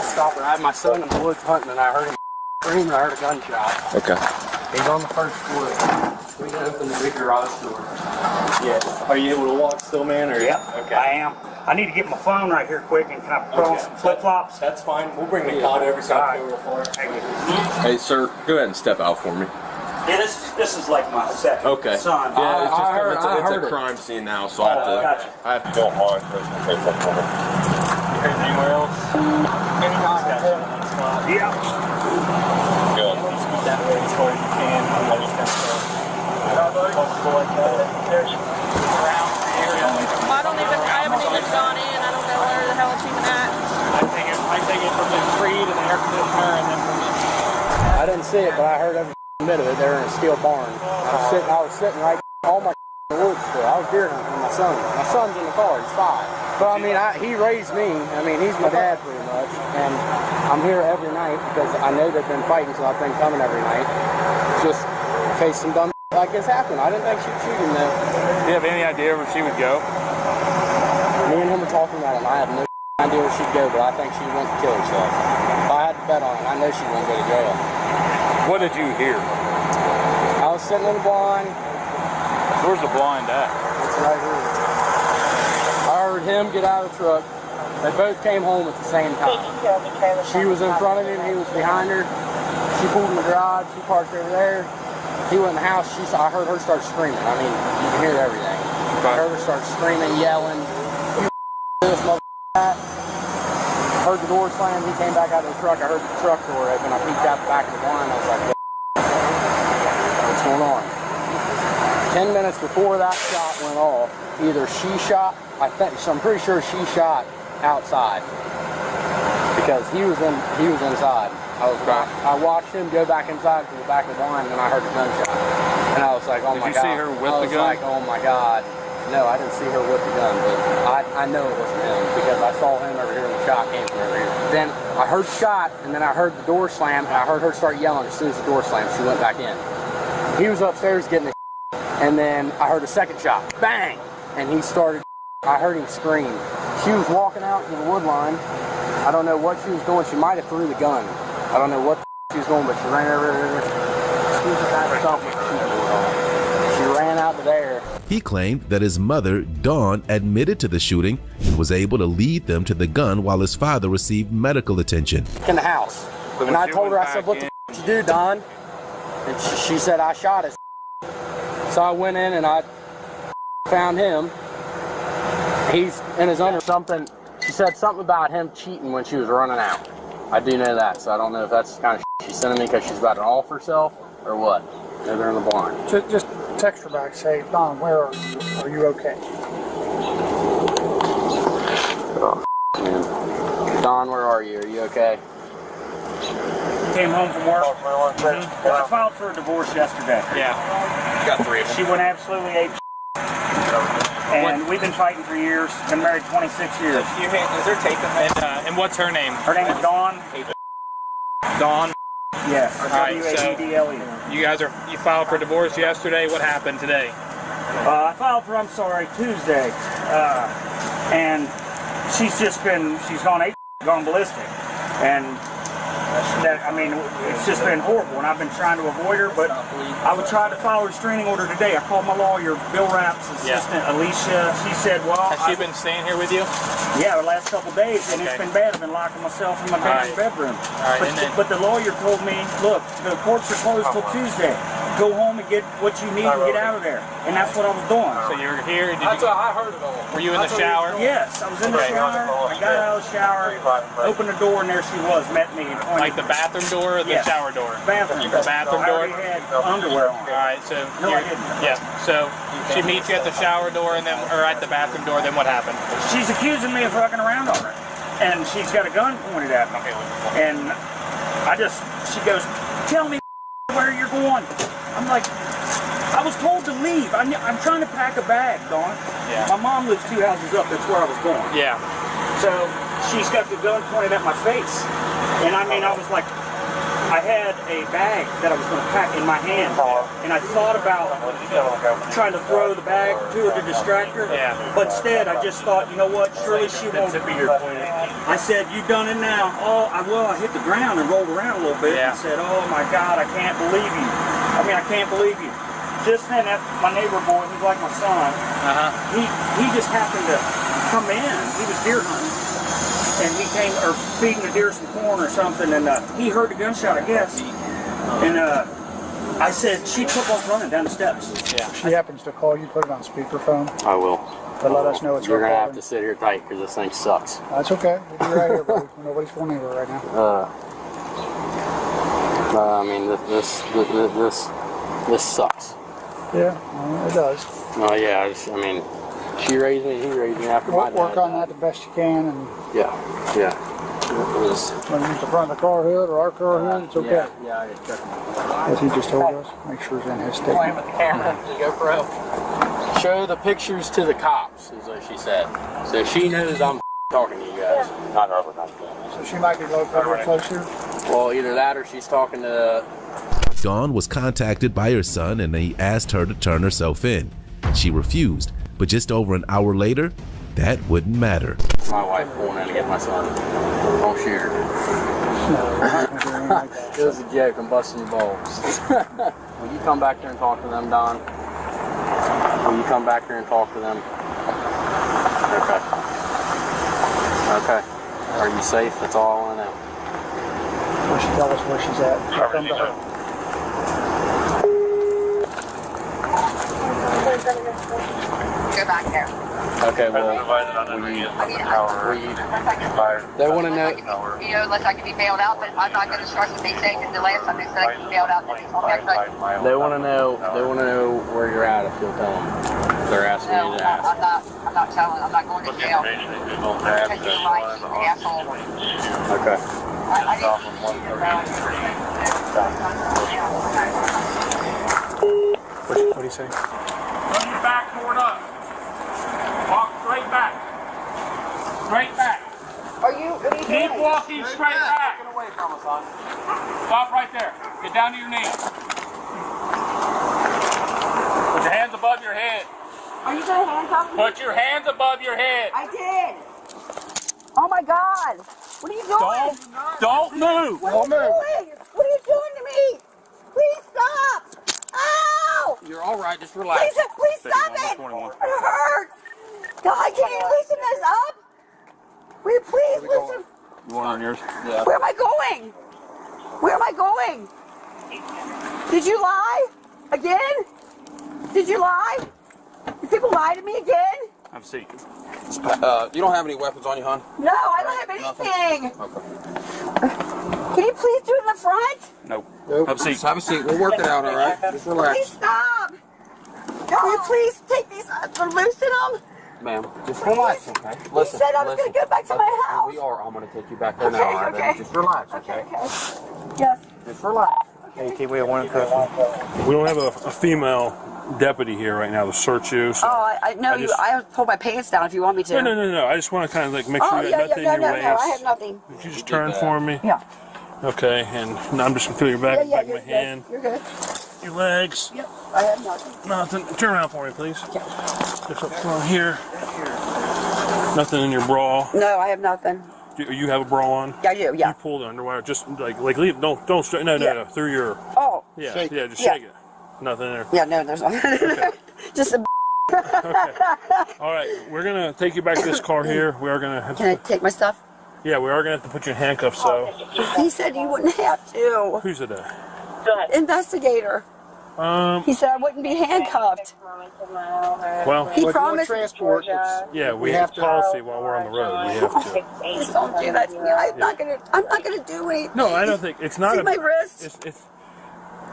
stop her. I had my son in the woods hunting, and I heard him scream, and I heard a gunshot. Okay. He's on the first floor. We can open the big garage door. Yes. Are you able to walk still, man? Or? Yep, okay. I am. I need to get my phone right here quick, and can I put on some flip-flops? That's fine. We'll bring the cot every time we go for it. Hey, sir, go ahead and step out for me. Yeah, this is like my second son. Yeah, it's just it's a crime scene now, so I have to. Don't mind. You heard anywhere else? Yeah. Good. Keep that way as far as you can. I'm just comfortable like that. There's around the area. I haven't even gone in. I don't know where the hell it's even at. I take it from the tree to the air conditioner, and then from the... I didn't see it, but I heard every bit of it. They were in a steel barn. I was sitting right all my in the woods still. I was deer hunting with my son. My son's in the car. He's 5. But I mean, he raised me. I mean, he's my dad pretty much. And I'm here every night because I know they've been fighting, so I've been coming every night. Just in case some dumb like this happened. I didn't think she'd shoot him though. Do you have any idea where she would go? Me and him were talking about it, and I have no idea where she'd go, but I think she went to kill herself. If I had to bet on it, I know she wouldn't go to jail. What did you hear? I was sitting in the blind. Where's the blind at? It's right here. I heard him get out of the truck. They both came home at the same time. She was in front of him, he was behind her. She pulled in the garage, she parked over there. He went in the house, I heard her start screaming. I mean, you can hear everything. I heard her start screaming, yelling, this motherfucker. I heard the door slam, he came back out of the truck, I heard the truck door open, I peeked out the back of the blind, I was like, what's going on? 10 minutes before that shot went off, either she shot, I'm pretty sure she shot outside, because he was inside. I watched him go back inside to the back of the blind, and then I heard the gunshot. And I was like, oh my God. Did you see her with the gun? I was like, oh my God. No, I didn't see her with the gun, but I know it wasn't him, because I saw him over here and the shot came from over here. Then I heard the shot, and then I heard the door slam, and I heard her start yelling as soon as the door slammed. She went back in. He was upstairs getting the and then I heard a second shot. Bang! And he started, I heard him scream. She was walking out to the wood line. I don't know what she was doing. She might have threw the gun. I don't know what she was doing, but she ran over there. She ran out to there. He claimed that his mother, Dawn, admitted to the shooting and was able to lead them to the gun while his father received medical attention. In the house. And I told her, I said, what the f*** did you do, Dawn? And she said, I shot his. So I went in and I found him. He's in his under something. She said something about him cheating when she was running out. I do know that, so I don't know if that's the kind of she's sending me because she's about to off herself or what. No, they're in the blind. Just text her back, say, Don, where are you? Are you okay? Oh, man. Don, where are you? Are you okay? Came home from work. I filed for a divorce yesterday. Yeah. Got 3 of them. She went absolutely ape. And we've been fighting for years. Been married 26 years. Is there tape in there? And what's her name? Her name is Dawn. Dawn? Yes. Alright, so you filed for divorce yesterday. What happened today? I filed for, Tuesday. And she's gone ballistic. And it's just been horrible, and I've been trying to avoid her, but I would try to file a restraining order today. I called my lawyer, Bill Rapp's assistant, Alicia. She said, well... Has she been staying here with you? Yeah, the last couple of days, and it's been bad. I've been locking myself in my bedroom. But the lawyer told me, look, the courts are closed till Tuesday. go home and get what you need and get out of there. And that's what I was doing. So you were here. I heard it all. Were you in the shower? Yes, I was in the shower. I got out of the shower, opened the door, and there she was, met me. Like the bathroom door or the shower door? Bathroom. The bathroom door? I already had underwear on. All right, so no, I didn't. Yeah, so she meets you at the shower door and then, or at the bathroom door. Then what happened? She's accusing me of fucking around on her, and she's got a gun pointed at me. And she goes, "Tell me where you're going." I'm like, I was told to leave. I'm trying to pack a bag, Dawn. Yeah. My mom lives 2 houses up. That's where I was going. Yeah. So she's got the gun pointed at my face. And I mean, I was like, I had a bag that I was going to pack in my hand. And I thought about trying to throw the bag to her to distract her. Yeah. But instead, I just thought, you know what, surely she won't. I said, "You done it now." Oh, I hit the ground and rolled around a little bit and said, "Oh my God, I can't believe you. I can't believe you." Just then, my neighbor boy, he's like my son, he just happened to come in. He was deer hunting. And he came, or feeding the deer some corn or something, and he heard the gunshot, I guess. And I said, she took off running down the steps. Yeah. If she happens to call you, put it on speakerphone. I will. To let us know it's You're recording. gonna have to sit here tight because this thing sucks. That's okay. We'll be right here, buddy. Nobody's going anywhere right now. I mean, this sucks. Yeah, it does. Oh yeah, I mean, she raised me. He raised me after my dad. Work on that the best you can, and yeah. It was. When you use the front of the car hood or our car hood, it's okay. Yeah, I just checked. As he just told us, make sure it's in his statement. Playing with the camera, the GoPro. Show the pictures to the cops, is what she said. So she knows I'm talking to you guys. Not over. So she might be located closer. Well, either that or she's talking to. Dawn was contacted by her son and he asked her to turn herself in. She refused, but just over an hour later, that wouldn't matter. My wife going in to get my son. Don't shoot her. It was a joke. I'm busting your balls. Will you come back there and talk to them, Don? Will you come back there and talk to them? Okay. Okay. Are you safe? That's all I want to know. Will she tell us where she's at? Come to her. Go back there. Okay, well, they want to know. You know, unless I can be bailed out, but I'm not going to trust what they say because the last time they said I could be bailed out, they told me I couldn't. They want to know. They want to know where you're at. If you'll tell them. They're asking you to ask. I'm not telling. I'm not going to jail. Because you're right, you asshole. Okay. What do you say? Run your back toward us. Walk straight back. Straight back. What are you doing? Keep walking straight back. Get away from us, hon. Stop right there. Get down to your knees. Put your hands above your head. Are you going to handcuff me? Put your hands above your head. I did. Oh my God. What are you doing? Don't move. What are you doing? What are you doing to me? Please stop. Ow! You're all right. Just relax. Please stop it. It hurts. God, can you loosen this up? Will you please loosen? You want on yours? Yeah. Where am I going? Where am I going? Did you lie? Again? Did you lie? Did people lie to me again? Have a seat. You don't have any weapons on you, hon? No, I don't have anything. Okay. Can you please do it in the front? Nope. Have a seat. Just have a seat. We'll work it out, all right? Just relax. Please stop. Will you please take these, loosen them? Ma'am, just relax, okay? Listen, you said I was going to go back to my house. We are. I'm going to take you back there now. Okay. Right? Just relax, okay? Yes. Just relax. Okay, we have one customer. We don't have a female deputy here right now to search you. So I pulled my pants down if you want me to. No. I just want to kind of like make sure you got nothing in your waist. No, I have nothing. Could you just turn for me? Yeah. Okay, and now I'm just going to feel your back, back of my hand. You're good. Your legs. Yep, I have nothing. Nothing. Turn around for me, please. Okay. Just up front here. Nothing in your bra. No, I have nothing. Do you have a bra on? Yeah, I do, yeah. You pull the underwire, just like leave. Don't straight. No. Through your. Oh. Yeah, Shake. just shake it. Nothing there. Yeah, no, there's nothing. Okay. Just a. Okay. All right, we're gonna take you back to this car here. We are gonna. Have Can I take my stuff? Yeah, we are gonna have to put you in handcuffs. So. He said you wouldn't have to. Who said that? Investigator. He said I wouldn't be handcuffed. Well, he promised. Transport. Yeah, we have policy while we're on the road. We have to. Please don't do that to me. I'm not gonna do anything. No, I don't think it's not. See my wrist? It's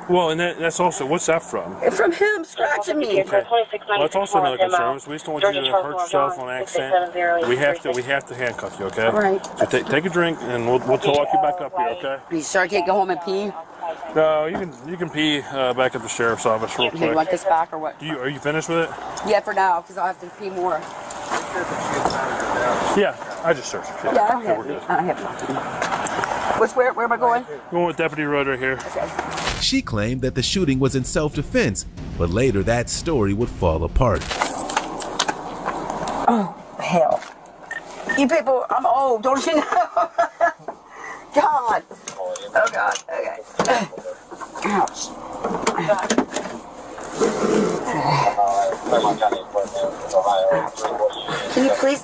well, and that's also what's that from? From him scratching me. Okay. Well, that's also another concern. So we just don't want you to hurt yourself on accident. We have to handcuff you, okay? Right. So take a drink, and we'll walk you back up here, okay? Are you sure I can't go home and pee? No, you can pee back at the sheriff's office real quick. Do you want this back or what? Are you finished with it? Yeah, for now, because I'll have to pee more. Yeah, I just searched it. Yeah, I don't we're good. have where am I going? Going with Deputy Road right here. Okay. She claimed that the shooting was in self-defense, but later that story would fall apart. Oh, hell. You people, I'm old, don't you know? God. Oh, God. Okay. Ouch. Can you please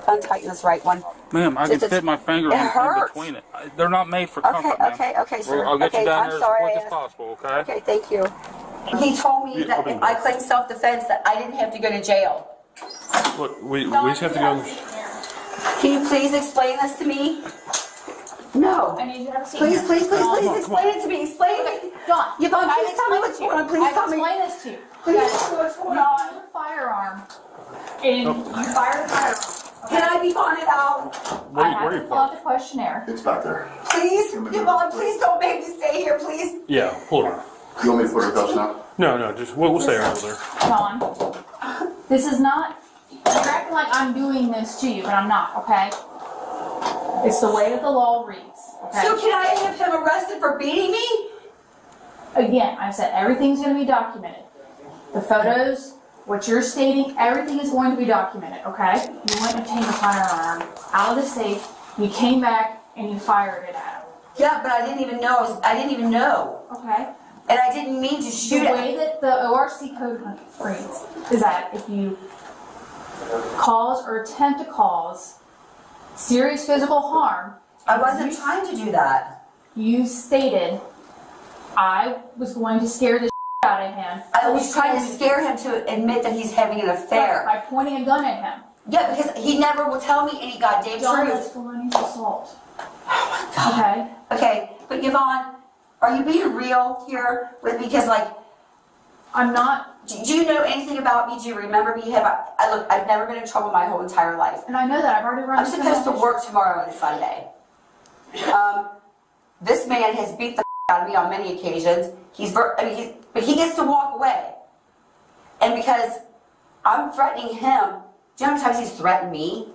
untighten this right one? Ma'am, I can fit my finger in between it. They're not made for comfort, ma'am. Okay, sir. I'll get you down there as sorry, quick as possible, okay? Okay, thank you. He told me that if I claimed self-defense that I didn't have to go to jail. Look, we just have to go. Can you please explain this to me? No. I need you to have a seat. Please explain it to me. Explain it. Dawn, Yvonne, please tell me what's going on. Please tell me. explain this to you. Please tell me what's going on. You have a firearm. And you fired a firearm. Can I be bonded out? I have to fill out the questionnaire. It's back there. Please, Yvonne, please don't make me stay here, please. Yeah, hold on. You want me to put her cuffs now? No, just we'll stay right over there. Dawn, this is not. You're acting like I'm doing this to you, but I'm not. Okay. It's the way that the law reads. Okay? So can I have him arrested for beating me? Again, I said everything's going to be documented. The photos, what you're stating, everything is going to be documented, okay? You went and obtained a firearm out of the safe, you came back, and you fired it at him. Yeah, but I didn't even know. Okay. And I didn't mean to shoot The him. way that the ORC code reads is that if you cause or attempt to cause serious physical harm. I wasn't trying to do that. You stated, I was going to scare the out of him. I was trying to scare him to admit that he's having an affair. By pointing a gun at him. Yeah, because he never will tell me any goddamn truth. That's felonious assault. Oh my God. Okay, but Yvonne, are you being real here with me? Because I'm not. Do you know anything about me? Do you remember me? I've never been in trouble my whole entire life. And I know that. I've already run. I'm supposed to work tomorrow and Sunday. This man has beat the out of me on many occasions. But he gets to walk away. And because I'm threatening him, do you know how many times he's threatened me?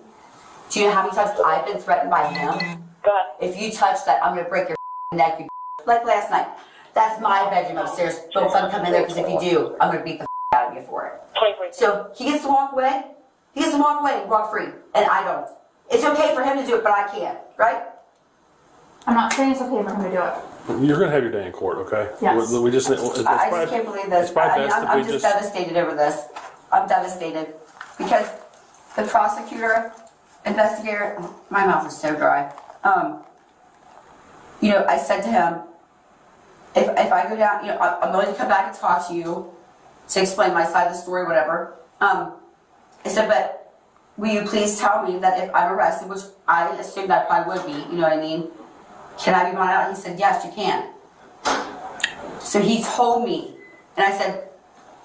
Do you know how many times I've been threatened by him? God. If you touch that, I'm going to break your neck. Like last night. That's my bedroom upstairs. Don't let him come in there because if you do, I'm going to beat the out of you for it. So he gets to walk away. He gets to walk away and walk free. And I don't. It's okay for him to do it, but I can't. Right? I'm not saying it's okay for him to do it. You're going to have your day in court, okay? Yes. I just can't believe this. I'm just devastated over this. I'm devastated. Because the prosecutor, investigator, my mouth is so dry. I said to him, if I go down, I'm going to come back and talk to you to explain my side of the story, whatever. I said, but will you please tell me that if I'm arrested, which I assumed I probably would be, you know what I mean? Can I be bonded out? He said, yes, you can. So he told me, and I said,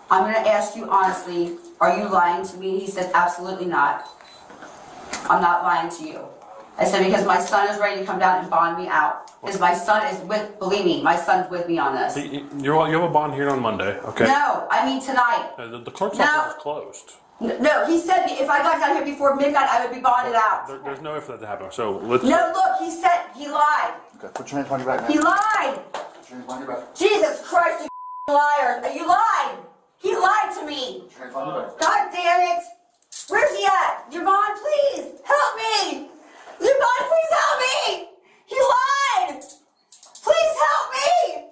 I'm going to ask you honestly, are you lying to me? He said, absolutely not. I'm not lying to you. I said, because my son is ready to come down and bond me out. Because my son is believe me, my son's with me on this. You have a bond hearing on Monday, okay? No, I mean tonight. The clerk's office is closed. No, he said if I got down here before midnight, I would be bonded out. There's no way for that to happen. So let's. No, look, he said he lied. Okay, put your hands on your back now. He lied. Put your hands on your back. Jesus Christ, you liar! You lied. He lied to me. Put your hands on your back. God damn it! Where's he at? Yvonne, please help me. Yvonne, please help me. He lied. Please help me.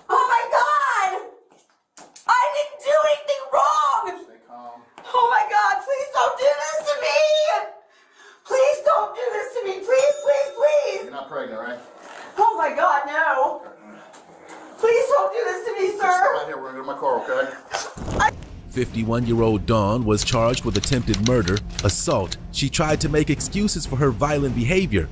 Oh my God! I didn't do anything wrong. Stay calm. Oh my God, please don't do this to me! Please don't do this to me, please, please, please! You're not pregnant, right? Oh my God, no! Please don't do do this to me, Just sir. stay right here. We're gonna go to my car, okay? 51-year-old Dawn was charged with attempted murder, assault. She tried to make excuses for her violent behavior,